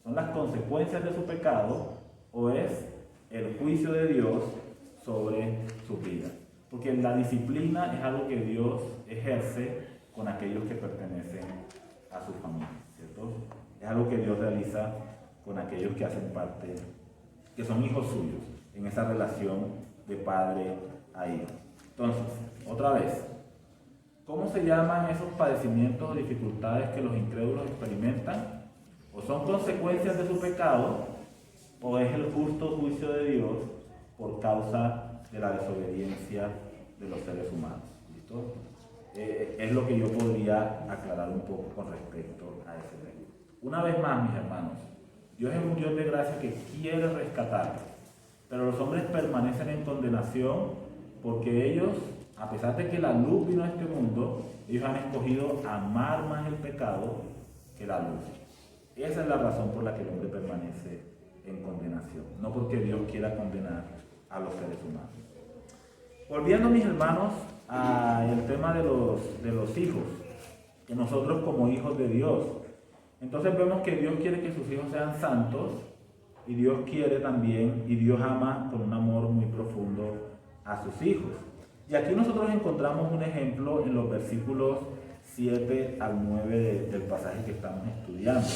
son las consecuencias de su pecado o es el juicio de Dios sobre sus vidas. porque la disciplina es algo que Dios ejerce con aquellos que pertenecen a su familia, ¿cierto? Es algo que Dios realiza con aquellos que hacen parte, que son hijos suyos, en esa relación de padre a hijo. Entonces, otra vez, ¿cómo se llaman esos padecimientos o dificultades que los incrédulos experimentan? ¿O son consecuencias de su pecado, o es el justo juicio de Dios por causa de la desobediencia de los seres humanos? ¿Listo? Es lo que yo podría aclarar un poco con respecto a ese tema. Una vez más, mis hermanos, Dios es un Dios de gracia que quiere rescatarlos, pero los hombres permanecen en condenación porque ellos, a pesar de que la luz vino a este mundo, ellos han escogido amar más el pecado que la luz. Esa es la razón por la que el hombre permanece en condenación, no porque Dios quiera condenar a los seres humanos. Volviendo, mis hermanos, al tema de los hijos, que nosotros como hijos de Dios, entonces vemos que Dios quiere que sus hijos sean santos, y Dios quiere también, y Dios ama con un amor muy profundo a sus hijos. Y aquí nosotros encontramos un ejemplo en los versículos 7 al 9 del pasaje que estamos estudiando.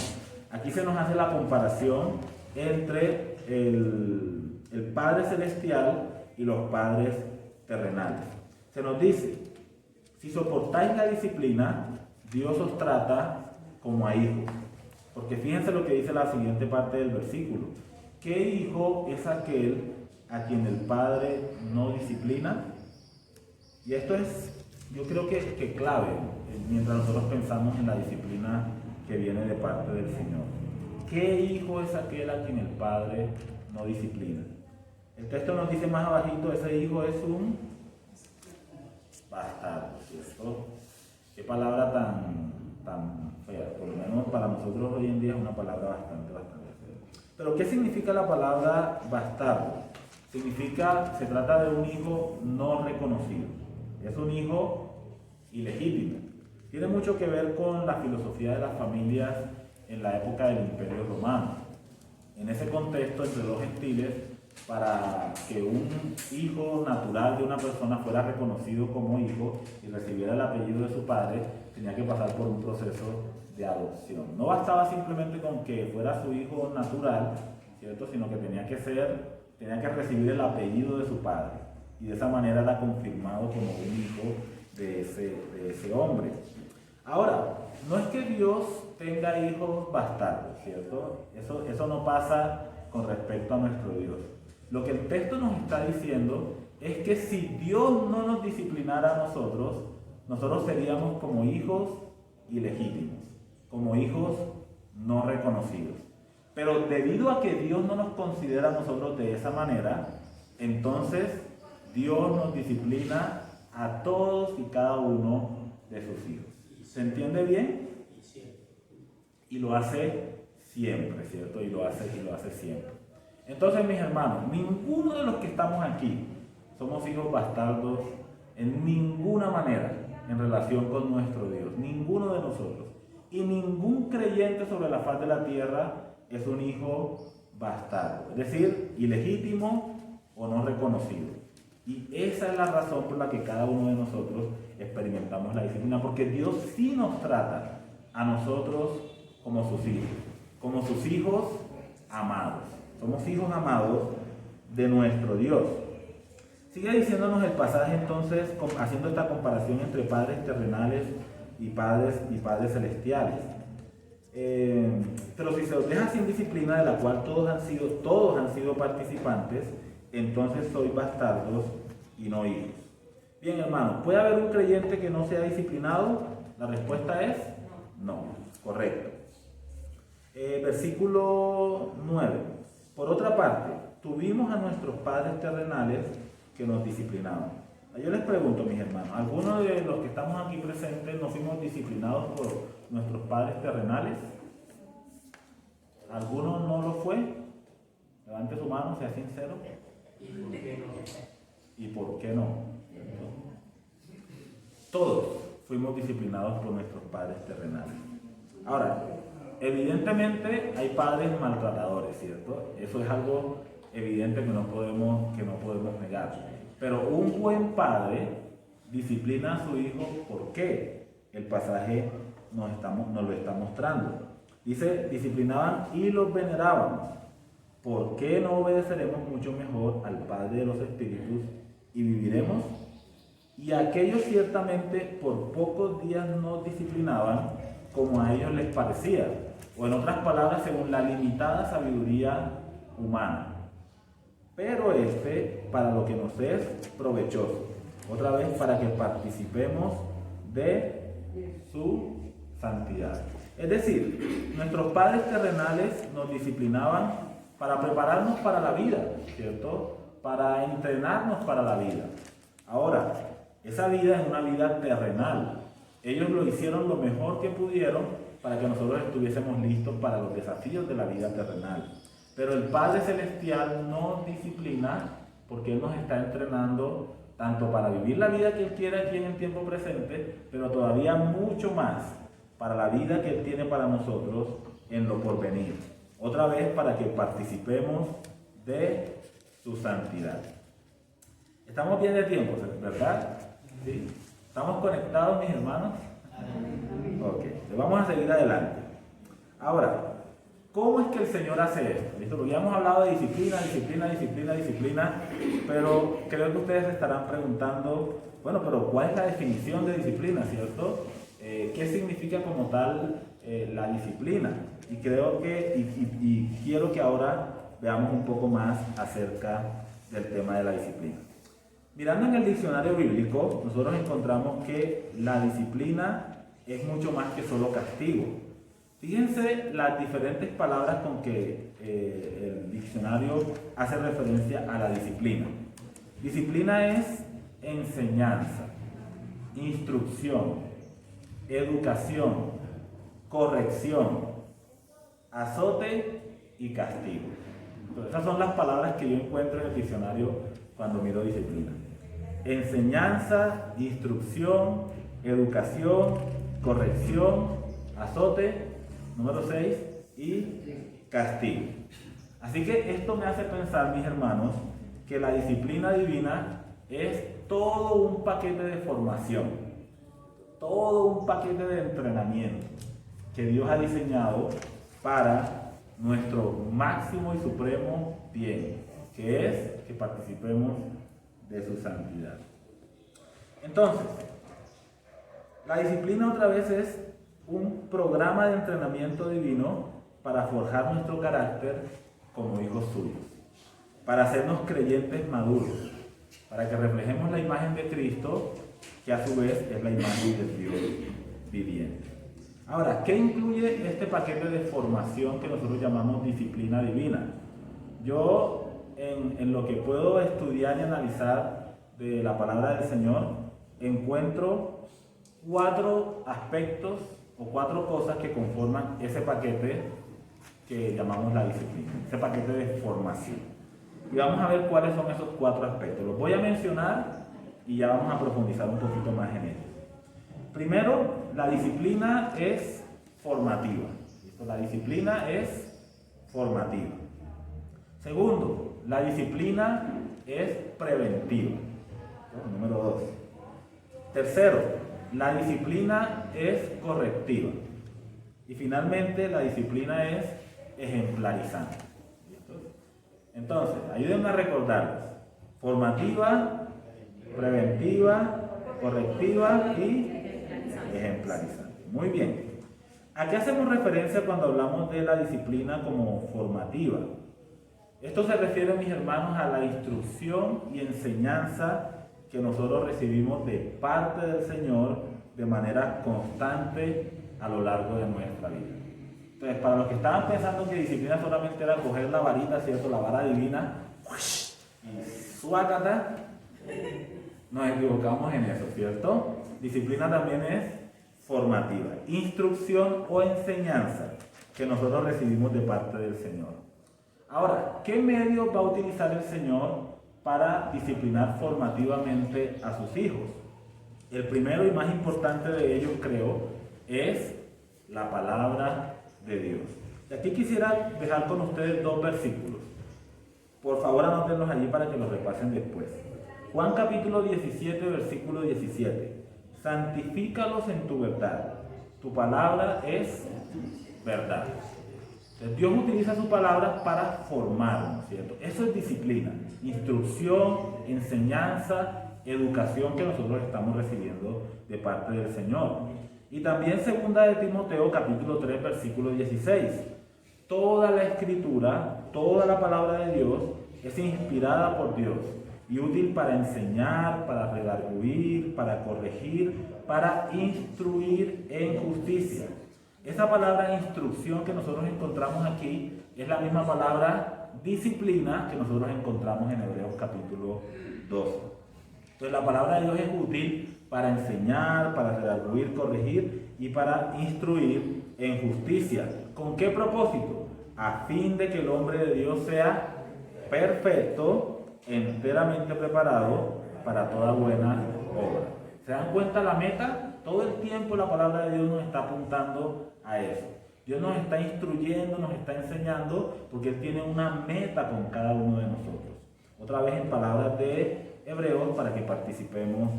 Aquí se nos hace la comparación entre el Padre Celestial y los padres terrenales. Se nos dice, si soportáis la disciplina, Dios os trata como a hijos. Porque fíjense lo que dice la siguiente parte del versículo. ¿Qué hijo es aquel a quien el Padre no disciplina? Y esto es, yo creo que clave, mientras nosotros pensamos en la disciplina que viene de parte del Señor. ¿Qué hijo es aquel a quien el Padre no disciplina? El texto nos dice más abajito, ese hijo es un bastardo, ¿cierto? Qué palabra tan fea, por lo menos para nosotros hoy en día es una palabra bastante fea. Pero ¿qué significa la palabra bastardo? Se trata de un hijo no reconocido, es un hijo ilegítimo. Tiene mucho que ver con la filosofía de las familias en la época del Imperio Romano. En ese contexto, entre los gentiles, para que un hijo natural de una persona fuera reconocido como hijo y recibiera el apellido de su padre, tenía que pasar por un proceso de adopción. No bastaba simplemente con que fuera su hijo natural, ¿cierto? Sino que tenía que recibir el apellido de su padre, y de esa manera era confirmado como un hijo de ese hombre. Ahora, no es que Dios tenga hijos bastardos, ¿cierto? Eso no pasa con respecto a nuestro Dios. Lo que el texto nos está diciendo es que si Dios no nos disciplinara a nosotros seríamos como hijos ilegítimos, como hijos no reconocidos. Pero debido a que Dios no nos considera a nosotros de esa manera, entonces Dios nos disciplina a todos y cada uno de sus hijos. ¿Se entiende bien? Y lo hace siempre, ¿cierto? Y lo hace siempre. Entonces, mis hermanos, ninguno de los que estamos aquí somos hijos bastardos en ninguna manera en relación con nuestro Dios. Ninguno de nosotros. Y ningún creyente sobre la faz de la tierra es un hijo bastardo. Es decir, ilegítimo o no reconocido. Y esa es la razón por la que cada uno de nosotros experimentamos la disciplina. Porque Dios sí nos trata a nosotros como sus hijos amados. Somos hijos amados de nuestro Dios. Sigue diciéndonos el pasaje entonces, haciendo esta comparación entre padres terrenales y padres celestiales. Pero si se os deja sin disciplina, de la cual todos han sido participantes, entonces sois bastardos y no hijos. Bien, hermanos, ¿puede haber un creyente que no sea disciplinado? La respuesta es no. Correcto. Versículo 9. Por otra parte, tuvimos a nuestros padres terrenales que nos disciplinaban. Yo les pregunto, mis hermanos, ¿algunos de los que estamos aquí presentes no fuimos disciplinados por nuestros padres terrenales? ¿Alguno no lo fue? Levante su mano, sea sincero. ¿Y por qué no? Todos fuimos disciplinados por nuestros padres terrenales. Ahora, evidentemente hay padres maltratadores, ¿cierto? Eso es algo evidente que no podemos negar. Pero un buen padre disciplina a su hijo. ¿Por qué? El pasaje nos lo está mostrando. Dice, disciplinaban y los veneraban. ¿Por qué no obedeceremos mucho mejor al Padre de los Espíritus y viviremos? Y aquellos ciertamente por pocos días nos disciplinaban como a ellos les parecía, o en otras palabras, según la limitada sabiduría humana. Pero para lo que nos es provechoso, otra vez para que participemos de su santidad. Es decir, nuestros padres terrenales nos disciplinaban para prepararnos para la vida, ¿cierto? Para entrenarnos para la vida. Ahora, esa vida es una vida terrenal. Ellos lo hicieron lo mejor que pudieron para que nosotros estuviésemos listos para los desafíos de la vida terrenal. Pero el Padre Celestial nos disciplina porque Él nos está entrenando tanto para vivir la vida que Él quiere aquí en el tiempo presente, pero todavía mucho más para la vida que Él tiene para nosotros en lo porvenir. Otra vez para que participemos de su santidad. Estamos bien de tiempo, ¿verdad? ¿Sí? ¿Estamos conectados, mis hermanos? Ok, vamos a seguir adelante. Ahora, ¿cómo es que el Señor hace esto? ¿Listo? Porque ya hemos hablado de disciplina, pero creo que ustedes se estarán preguntando, bueno, pero ¿cuál es la definición de disciplina, cierto? ¿Qué significa como tal la disciplina? Y creo que, y quiero que ahora veamos un poco más acerca del tema de la disciplina. Mirando en el diccionario bíblico, nosotros encontramos que la disciplina es mucho más que solo castigo. Fíjense las diferentes palabras con que el diccionario hace referencia a la disciplina. Disciplina es enseñanza, instrucción, educación, corrección, azote y castigo. Entonces, esas son las palabras que yo encuentro en el diccionario cuando miro disciplina. Enseñanza, instrucción, educación, corrección, azote, número 6, y castigo. Así que esto me hace pensar, mis hermanos, que la disciplina divina es todo un paquete de formación, todo un paquete de entrenamiento que Dios ha diseñado para nuestro máximo y supremo bien, que es que participemos de su santidad. Entonces, la disciplina otra vez es un programa de entrenamiento divino para forjar nuestro carácter como hijos suyos, para hacernos creyentes maduros, para que reflejemos la imagen de Cristo, que a su vez es la imagen del Dios viviente. Ahora, ¿qué incluye este paquete de formación que nosotros llamamos disciplina divina? Yo, en lo que puedo estudiar y analizar de la palabra del Señor, encuentro 4 aspectos o 4 cosas que conforman ese paquete que llamamos la disciplina, ese paquete de formación. Y vamos a ver cuáles son esos 4 aspectos. Los voy a mencionar y ya vamos a profundizar un poquito más en ellos. Primero, la disciplina es formativa. La disciplina es formativa. Segundo, la disciplina es preventiva. Número 2. Tercero, la disciplina es correctiva. Y finalmente, la disciplina es ejemplarizante. Entonces, ayúdenme a recordarlos. Formativa, preventiva, correctiva y ejemplarizante. Muy bien. ¿A qué hacemos referencia cuando hablamos de la disciplina como formativa? Esto se refiere, mis hermanos, a la instrucción y enseñanza que nosotros recibimos de parte del Señor de manera constante a lo largo de nuestra vida. Entonces, para los que estaban pensando que disciplina solamente era coger la varita, ¿cierto? La vara divina, y suácata, nos equivocamos en eso, ¿cierto? Disciplina también es formativa, instrucción o enseñanza que nosotros recibimos de parte del Señor. Ahora, ¿qué medio va a utilizar el Señor para disciplinar formativamente a sus hijos? El primero y más importante de ellos, creo, es la palabra de Dios. Y aquí quisiera dejar con ustedes 2 versículos. Por favor, anótenlos allí para que los repasen después. Juan capítulo 17, versículo 17. Santifícalos en tu verdad. Tu palabra es verdad. Entonces, Dios utiliza su palabra para formarnos, ¿cierto? Eso es disciplina, instrucción, enseñanza, educación que nosotros estamos recibiendo de parte del Señor. Y también segunda de Timoteo capítulo 3, versículo 16. Toda la escritura, toda la palabra de Dios es inspirada por Dios y útil para enseñar, para redarguir, para corregir, para instruir en justicia. Esa palabra instrucción que nosotros encontramos aquí es la misma palabra disciplina que nosotros encontramos en Hebreos capítulo 12. Entonces la palabra de Dios es útil para enseñar, para redarguir, corregir y para instruir en justicia. ¿Con qué propósito? A fin de que el hombre de Dios sea perfecto, enteramente preparado para toda buena obra. ¿Se dan cuenta la meta? Todo el tiempo la palabra de Dios nos está apuntando a eso. Dios nos está instruyendo, nos está enseñando, porque Él tiene una meta con cada uno de nosotros. Otra vez en palabras de Hebreos, para que participemos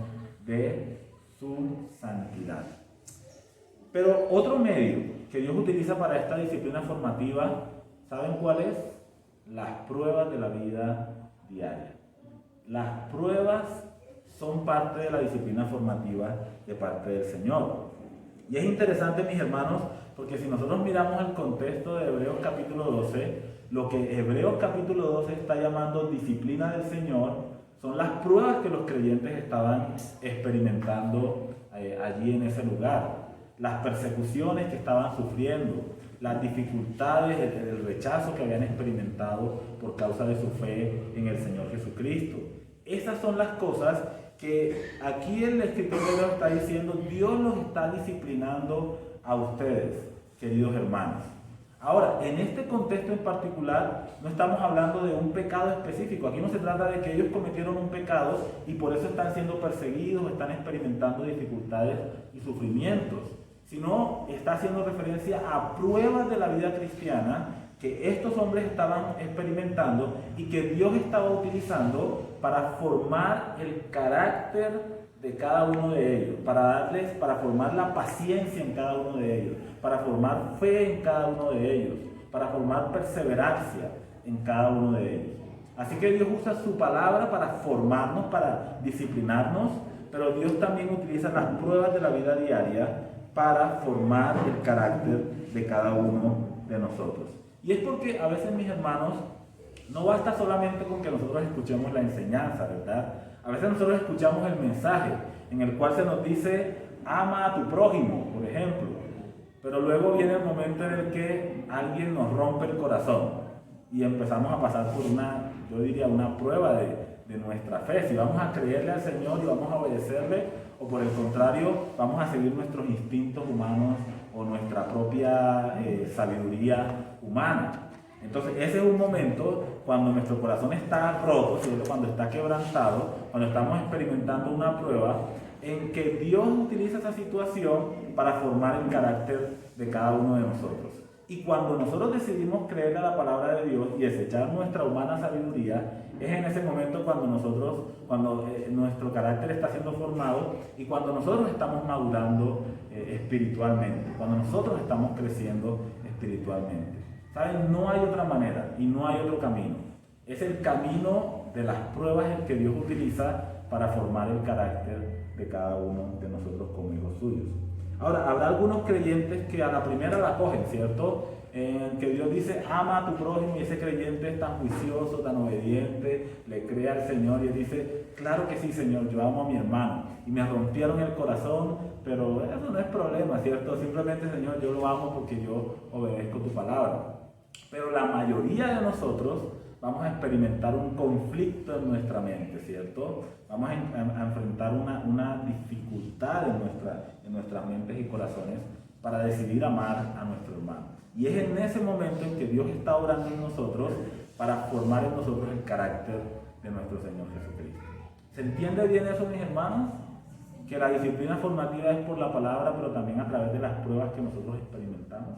de su santidad. Pero otro medio que Dios utiliza para esta disciplina formativa, ¿saben cuál es? Las pruebas de la vida diaria. Las pruebas son parte de la disciplina formativa de parte del Señor. Y es interesante, mis hermanos, porque si nosotros miramos el contexto de Hebreos capítulo 12, lo que Hebreos capítulo 12 está llamando disciplina del Señor son las pruebas que los creyentes estaban experimentando allí en ese lugar, las persecuciones que estaban sufriendo, las dificultades, el rechazo que habían experimentado por causa de su fe en el Señor Jesucristo. Esas son las cosas que aquí el escritor de Hebreos está diciendo, Dios los está disciplinando a ustedes, queridos hermanos. Ahora, en este contexto en particular, no estamos hablando de un pecado específico. Aquí no se trata de que ellos cometieron un pecado y por eso están siendo perseguidos, están experimentando dificultades y sufrimientos, sino está haciendo referencia a pruebas de la vida cristiana que estos hombres estaban experimentando y que Dios estaba utilizando para formar el carácter de cada uno de ellos, para formar la paciencia en cada uno de ellos, para formar fe en cada uno de ellos, para formar perseverancia en cada uno de ellos. Así que Dios usa su palabra para formarnos, para disciplinarnos, pero Dios también utiliza las pruebas de la vida diaria para formar el carácter de cada uno de nosotros. Y es porque a veces, mis hermanos, no basta solamente con que nosotros escuchemos la enseñanza, ¿verdad? A veces nosotros escuchamos el mensaje en el cual se nos dice, ama a tu prójimo, por ejemplo. Pero luego viene el momento en el que alguien nos rompe el corazón y empezamos a pasar por una prueba de nuestra fe. Si vamos a creerle al Señor y vamos a obedecerle, o por el contrario, vamos a seguir nuestros instintos humanos o nuestra propia sabiduría humana. Entonces ese es un momento cuando nuestro corazón está roto, ¿cierto? Cuando está quebrantado, cuando estamos experimentando una prueba en que Dios utiliza esa situación para formar el carácter de cada uno de nosotros. Y cuando nosotros decidimos creer a la palabra de Dios y desechar nuestra humana sabiduría, es en ese momento cuando nuestro carácter está siendo formado y cuando nosotros estamos madurando espiritualmente, cuando nosotros estamos creciendo espiritualmente. ¿Saben? No hay otra manera y no hay otro camino. Es el camino de las pruebas el que Dios utiliza para formar el carácter de cada uno de nosotros como hijos suyos. Ahora, habrá algunos creyentes que a la primera la cogen, ¿cierto? Que Dios dice, ama a tu prójimo, y ese creyente es tan juicioso, tan obediente, le cree al Señor y él dice, claro que sí, Señor, yo amo a mi hermano y me rompieron el corazón, pero eso no es problema, ¿cierto? Simplemente, Señor, yo lo amo porque yo obedezco tu palabra. Pero la mayoría de nosotros vamos a experimentar un conflicto en nuestra mente, ¿cierto? Vamos a enfrentar una dificultad en nuestras mentes y corazones para decidir amar a nuestro hermano. Y es en ese momento en que Dios está obrando en nosotros para formar en nosotros el carácter de nuestro Señor Jesucristo. ¿Se entiende bien eso, mis hermanos? Que la disciplina formativa es por la palabra, pero también a través de las pruebas que nosotros experimentamos.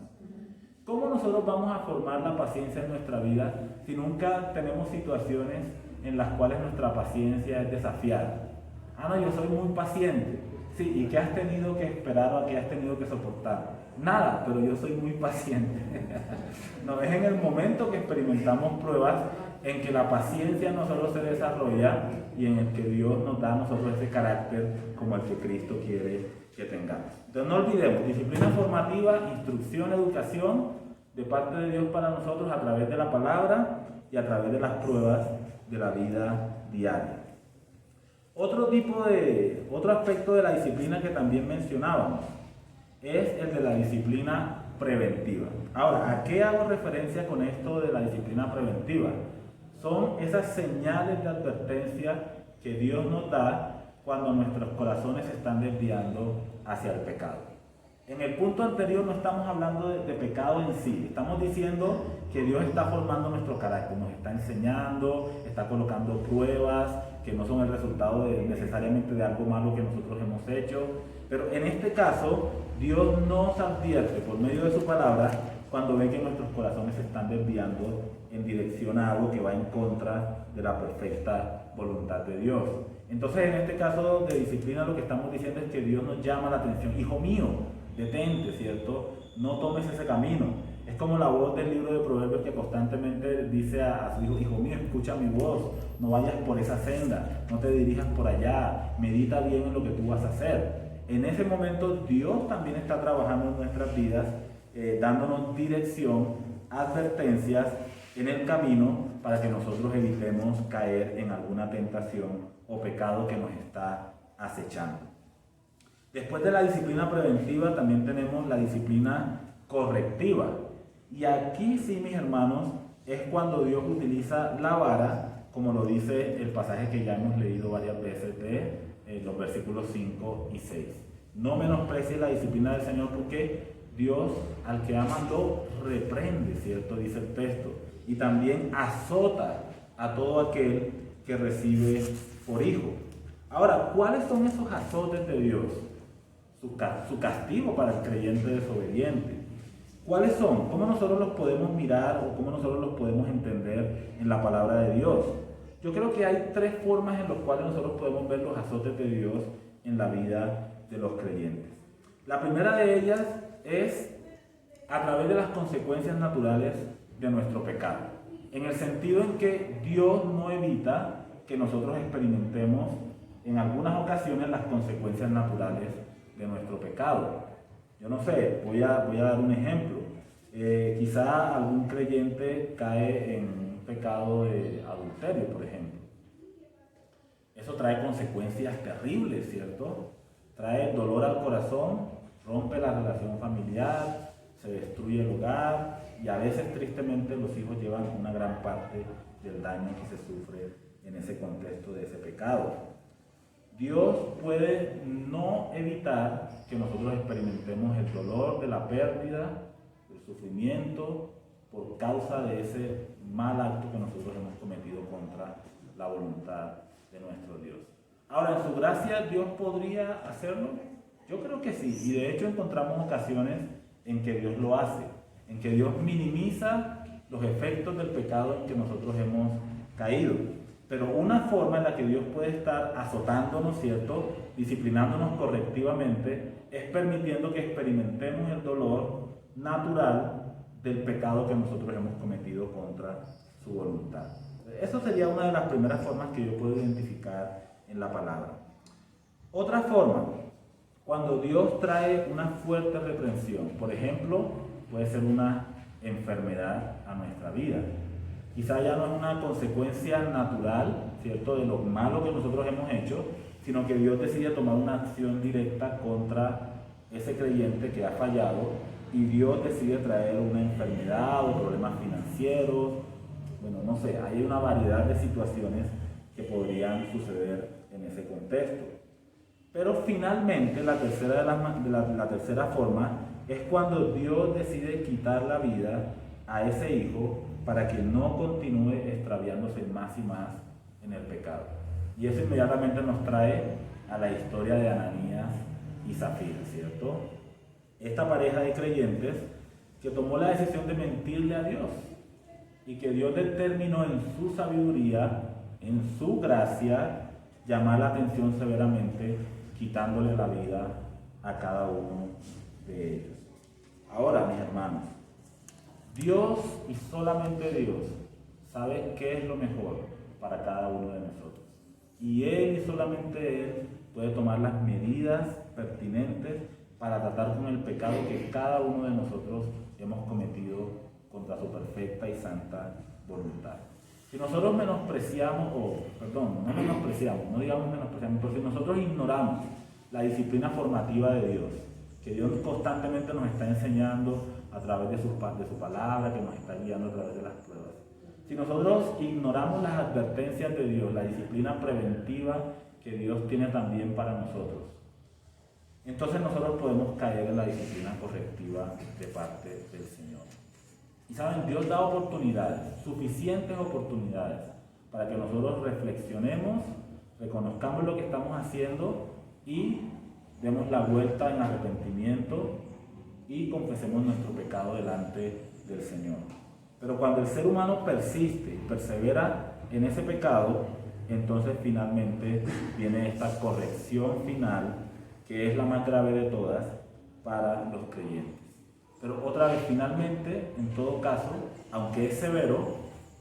¿Cómo nosotros vamos a formar la paciencia en nuestra vida si nunca tenemos situaciones en las cuales nuestra paciencia es desafiada. Ah, no, yo soy muy paciente. Sí, ¿y qué has tenido que esperar o qué has tenido que soportar? Nada, pero yo soy muy paciente. No, es en el momento que experimentamos pruebas en que la paciencia no solo se desarrolla y en el que Dios nos da a nosotros ese carácter como el que Cristo quiere que tengamos. Entonces no olvidemos, disciplina formativa, instrucción, educación de parte de Dios para nosotros a través de la palabra y a través de las pruebas de la vida diaria. Otro aspecto de la disciplina que también mencionábamos es el de la disciplina preventiva. Ahora, ¿a qué hago referencia con esto de la disciplina preventiva? Son esas señales de advertencia que Dios nos da cuando nuestros corazones se están desviando hacia el pecado. En el punto anterior no estamos hablando de pecado en sí, estamos diciendo que Dios está formando nuestro carácter, nos está enseñando, está colocando pruebas que no son el resultado necesariamente de algo malo que nosotros hemos hecho, pero en este caso Dios nos advierte por medio de su palabra cuando ve que nuestros corazones se están desviando en dirección a algo que va en contra de la perfecta voluntad de Dios. Entonces en este caso de disciplina lo que estamos diciendo es que Dios nos llama la atención, hijo mío, detente, ¿cierto? No tomes ese camino. Es como la voz del libro de Proverbios que constantemente dice a su hijo, hijo mío, escucha mi voz, no vayas por esa senda, no te dirijas por allá, medita bien en lo que tú vas a hacer. En ese momento Dios también está trabajando en nuestras vidas, dándonos dirección, advertencias en el camino para que nosotros evitemos caer en alguna tentación o pecado que nos está acechando. Después de la disciplina preventiva también tenemos la disciplina correctiva. Y aquí sí, mis hermanos, es cuando Dios utiliza la vara, como lo dice el pasaje que ya hemos leído varias veces de los versículos 5 y 6. No menosprecies la disciplina del Señor porque Dios al que ama lo reprende, ¿cierto? Dice el texto. Y también azota a todo aquel que recibe por hijo. Ahora, ¿cuáles son esos azotes de Dios? Su castigo para el creyente desobediente. ¿Cuáles son? ¿Cómo nosotros los podemos mirar o cómo nosotros los podemos entender en la palabra de Dios? Yo creo que hay tres formas en las cuales nosotros podemos ver los azotes de Dios en la vida de los creyentes. La primera de ellas es a través de las consecuencias naturales de nuestro pecado, en el sentido en que Dios no evita que nosotros experimentemos en algunas ocasiones las consecuencias naturales de nuestro pecado. Yo no sé, voy a dar un ejemplo. Quizá algún creyente cae en un pecado de adulterio, por ejemplo. Eso trae consecuencias terribles, ¿cierto? Trae dolor al corazón, rompe la relación familiar, se destruye el hogar y a veces tristemente los hijos llevan una gran parte del daño que se sufre en ese contexto de ese pecado. Dios puede no evitar que nosotros experimentemos el dolor de la pérdida, el sufrimiento por causa de ese mal acto que nosotros hemos cometido contra la voluntad de nuestro Dios. Ahora, en su gracia, ¿Dios podría hacerlo? Yo creo que sí, y de hecho encontramos ocasiones en que Dios lo hace, en que Dios minimiza los efectos del pecado en que nosotros hemos caído. Pero una forma en la que Dios puede estar azotándonos, ¿cierto?, disciplinándonos correctivamente, es permitiendo que experimentemos el dolor natural del pecado que nosotros hemos cometido contra su voluntad. Eso sería una de las primeras formas que yo puedo identificar en la palabra. Otra forma, cuando Dios trae una fuerte reprensión, por ejemplo, puede ser una enfermedad a nuestra vida. Quizá ya no es una consecuencia natural, ¿cierto?, de lo malo que nosotros hemos hecho, sino que Dios decide tomar una acción directa contra ese creyente que ha fallado y Dios decide traer una enfermedad o problemas financieros. Bueno, no sé, hay una variedad de situaciones que podrían suceder en ese contexto. Pero finalmente la tercera forma es cuando Dios decide quitar la vida a ese hijo para que no continúe extraviándose más y más en el pecado. Y eso inmediatamente nos trae a la historia de Ananías y Zafira, ¿cierto? Esta pareja de creyentes que tomó la decisión de mentirle a Dios y que Dios determinó en su sabiduría en su gracia, llamar la atención severamente, quitándole la vida a cada uno de ellos. Ahora, mis hermanos, Dios y solamente Dios sabe qué es lo mejor para cada uno de nosotros. Y Él y solamente Él puede tomar las medidas pertinentes para tratar con el pecado que cada uno de nosotros hemos cometido contra su perfecta y santa voluntad. Si nosotros no digamos menospreciamos, pero si nosotros ignoramos la disciplina formativa de Dios, que Dios constantemente nos está enseñando a través de su palabra, que nos está guiando a través de las pruebas. Si nosotros ignoramos las advertencias de Dios, la disciplina preventiva que Dios tiene también para nosotros, entonces nosotros podemos caer en la disciplina correctiva de parte del Señor. Y saben, Dios da oportunidades, suficientes oportunidades, para que nosotros reflexionemos, reconozcamos lo que estamos haciendo y demos la vuelta en arrepentimiento y confesemos nuestro pecado delante del Señor. Pero cuando el ser humano persiste y persevera en ese pecado, entonces finalmente viene esta corrección final, que es la más grave de todas para los creyentes. Pero otra vez, finalmente, en todo caso, aunque es severo,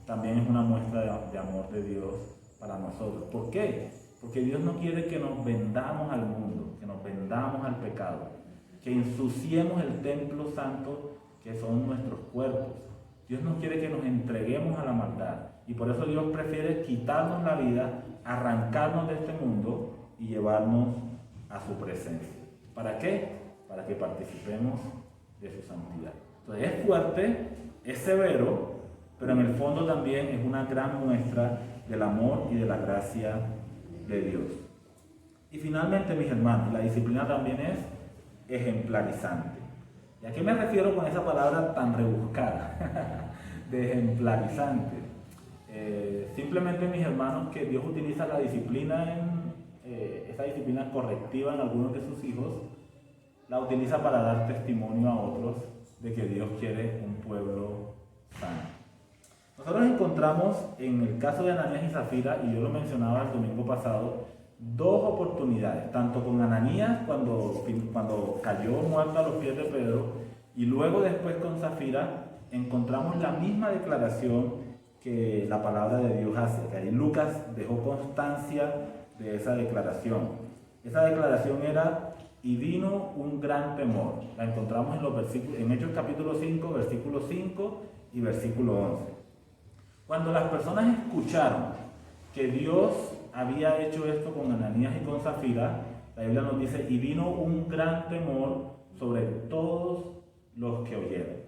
también es una muestra de amor de Dios para nosotros. ¿Por qué? Porque Dios no quiere que nos vendamos al mundo, que nos vendamos al pecado, que ensuciemos el templo santo que son nuestros cuerpos. Dios no quiere que nos entreguemos a la maldad, y por eso Dios prefiere quitarnos la vida, arrancarnos de este mundo y llevarnos a su presencia. ¿Para qué? Para que participemos de su santidad. Entonces es fuerte, es severo, pero en el fondo también es una gran muestra del amor y de la gracia de Dios. Y finalmente, mis hermanos, la disciplina también es ejemplarizante. ¿Y a qué me refiero con esa palabra tan rebuscada de ejemplarizante? Simplemente, mis hermanos, que Dios utiliza la disciplina, esa disciplina correctiva en algunos de sus hijos, la utiliza para dar testimonio a otros de que Dios quiere un pueblo sano. Nosotros encontramos en el caso de Ananías y Zafira, y yo lo mencionaba el domingo pasado, dos oportunidades, tanto con Ananías cuando cayó muerto a los pies de Pedro, y luego después con Zafira encontramos la misma declaración que la palabra de Dios hace, que ahí Lucas dejó constancia de esa declaración. Esa declaración era: y vino un gran temor. La encontramos en los versículos, en Hechos capítulo 5, versículo 5 y versículo 11. Cuando las personas escucharon que Dios había hecho esto con Ananías y con Zafira, la Biblia nos dice: y vino un gran temor sobre todos los que oyeron.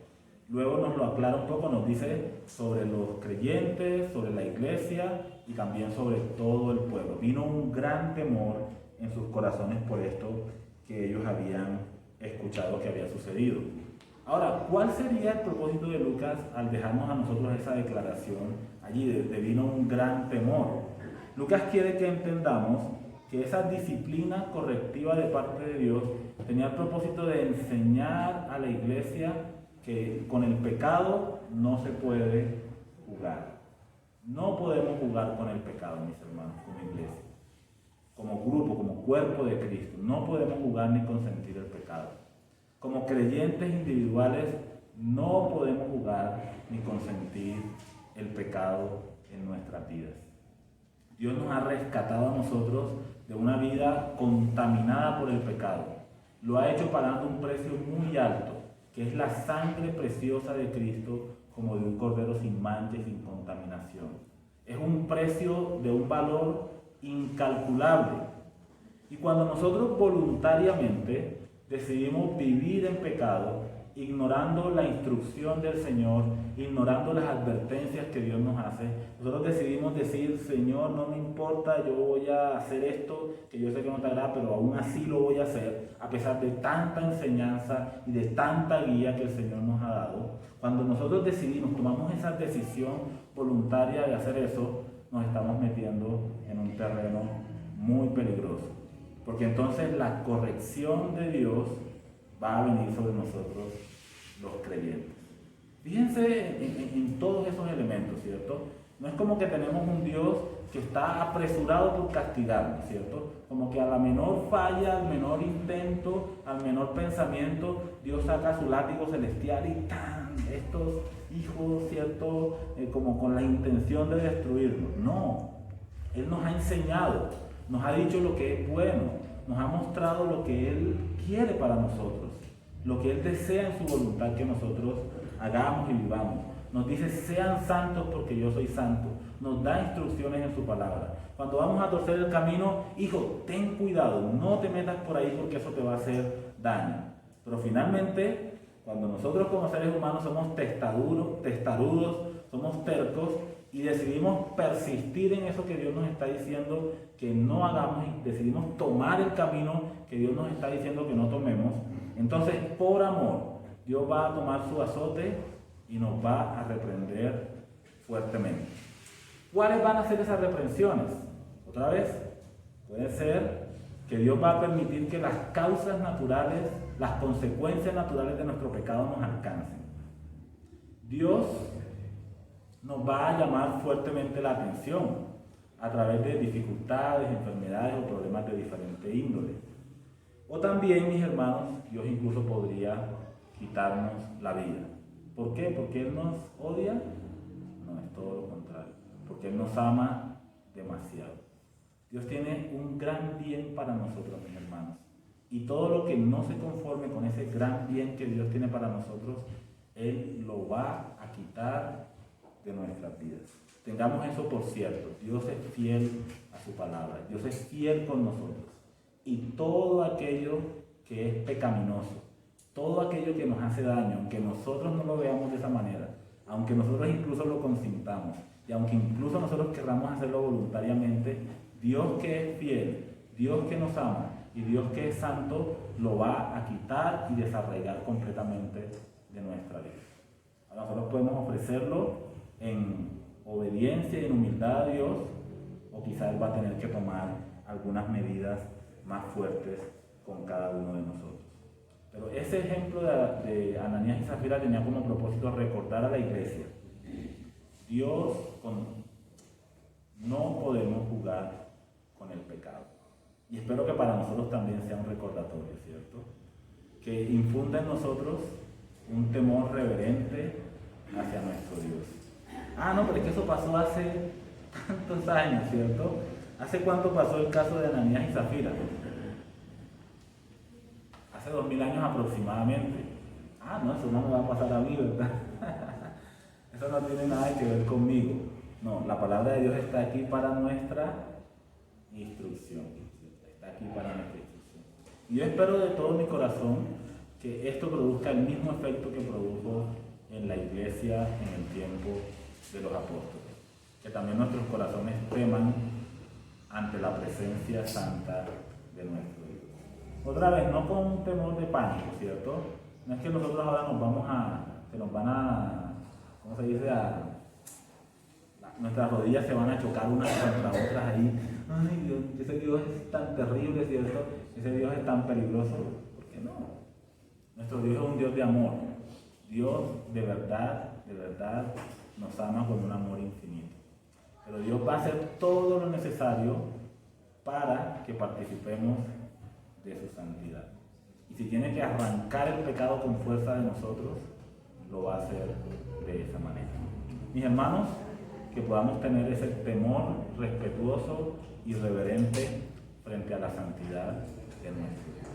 Luego nos lo aclara un poco, nos dice sobre los creyentes, sobre la iglesia y también sobre todo el pueblo. Vino un gran temor en sus corazones por esto que ellos habían escuchado que había sucedido. Ahora, ¿cuál sería el propósito de Lucas al dejarnos a nosotros esa declaración allí de vino un gran temor? Lucas quiere que entendamos que esa disciplina correctiva de parte de Dios tenía el propósito de enseñar a la iglesia que con el pecado no se puede jugar. No podemos jugar con el pecado, mis hermanos, como iglesia, como grupo, como cuerpo de Cristo. No podemos jugar ni consentir el pecado. Como creyentes individuales no podemos jugar ni consentir el pecado en nuestras vidas. Dios nos ha rescatado a nosotros de una vida contaminada por el pecado. Lo ha hecho pagando un precio muy alto, que es la sangre preciosa de Cristo, como de un cordero sin mancha y sin contaminación. Es un precio de un valor incalculable. Y cuando nosotros voluntariamente decidimos vivir en pecado, ignorando la instrucción del Señor, ignorando las advertencias que Dios nos hace, nosotros decidimos decir: Señor, no me importa, yo voy a hacer esto, que yo sé que no te agrada, pero aún así lo voy a hacer, a pesar de tanta enseñanza y de tanta guía que el Señor nos ha dado. Cuando nosotros decidimos, tomamos esa decisión voluntaria de hacer eso, nos estamos metiendo en un terreno muy peligroso, porque entonces la corrección de Dios va a venir sobre nosotros los creyentes. Fíjense en todos esos elementos, ¿cierto? No es como que tenemos un Dios que está apresurado por castigarnos, ¿cierto? Como que a la menor falla, al menor intento, al menor pensamiento, Dios saca su látigo celestial y ¡tan! Estos hijos, ¿cierto? Como con la intención de destruirnos. No, Él nos ha enseñado, nos ha dicho lo que es bueno, nos ha mostrado lo que Él quiere para nosotros, lo que Él desea en su voluntad que nosotros hagamos y vivamos. Nos dice, sean santos porque yo soy santo. Nos da instrucciones en su palabra. Cuando vamos a torcer el camino, hijo, ten cuidado, no te metas por ahí porque eso te va a hacer daño. Pero finalmente, cuando nosotros como seres humanos somos testarudos, somos tercos y decidimos persistir en eso que Dios nos está diciendo que no hagamos y decidimos tomar el camino que Dios nos está diciendo que no tomemos, entonces por amor Dios va a tomar su azote y nos va a reprender fuertemente. ¿Cuáles van a ser esas reprensiones? Otra vez, puede ser que Dios va a permitir que las causas naturales, las consecuencias naturales de nuestro pecado nos alcancen. Dios nos va a llamar fuertemente la atención a través de dificultades, enfermedades o problemas de diferente índole. O también, mis hermanos, Dios incluso podría quitarnos la vida. ¿Por qué? ¿Porque Él nos odia? No, es todo lo contrario. Porque Él nos ama demasiado. Dios tiene un gran bien para nosotros, mis hermanos. Y todo lo que no se conforme con ese gran bien que Dios tiene para nosotros, Él lo va a quitar de nuestras vidas. Tengamos eso por cierto. Dios es fiel a su palabra. Dios es fiel con nosotros. Y todo aquello que es pecaminoso, todo aquello que nos hace daño, aunque nosotros no lo veamos de esa manera, aunque nosotros incluso lo consintamos, y aunque incluso nosotros querramos hacerlo voluntariamente, Dios que es fiel, Dios que nos ama y Dios que es santo, lo va a quitar y desarraigar completamente de nuestra vida. Ahora nosotros podemos ofrecerlo en obediencia y en humildad a Dios, o quizás Él va a tener que tomar algunas medidas más fuertes con cada uno de nosotros. Pero ese ejemplo de Ananías y Zafira tenía como propósito recordar a la iglesia. No podemos jugar con el pecado. Y espero que para nosotros también sea un recordatorio, ¿cierto? Que infunda en nosotros un temor reverente hacia nuestro Dios. No, pero es que eso pasó hace tantos años, ¿cierto? ¿Hace cuánto pasó el caso de Ananías y Zafira? Hace 2000 años aproximadamente. No, eso no me va a pasar a mí, ¿verdad? Eso no tiene nada que ver conmigo. No, la palabra de Dios está aquí para nuestra instrucción. Está aquí para nuestra instrucción. Y yo espero de todo mi corazón que esto produzca el mismo efecto que produjo en la iglesia en el tiempo de los apóstoles. Que también nuestros corazones teman ante la presencia santa de nuestro Dios. Otra vez, no con un temor de pánico, ¿cierto? No es que nosotros ahora ¿cómo se dice? Nuestras rodillas se van a chocar unas contra otras ahí. Ay, Dios, ese Dios es tan terrible, ¿cierto? Ese Dios es tan peligroso. ¿Por qué no? Nuestro Dios es un Dios de amor. Dios de verdad nos ama con un amor infinito. Pero Dios va a hacer todo lo necesario para que participemos de su santidad. Y si tiene que arrancar el pecado con fuerza de nosotros, lo va a hacer de esa manera. Mis hermanos, que podamos tener ese temor respetuoso y reverente frente a la santidad de nuestro Dios.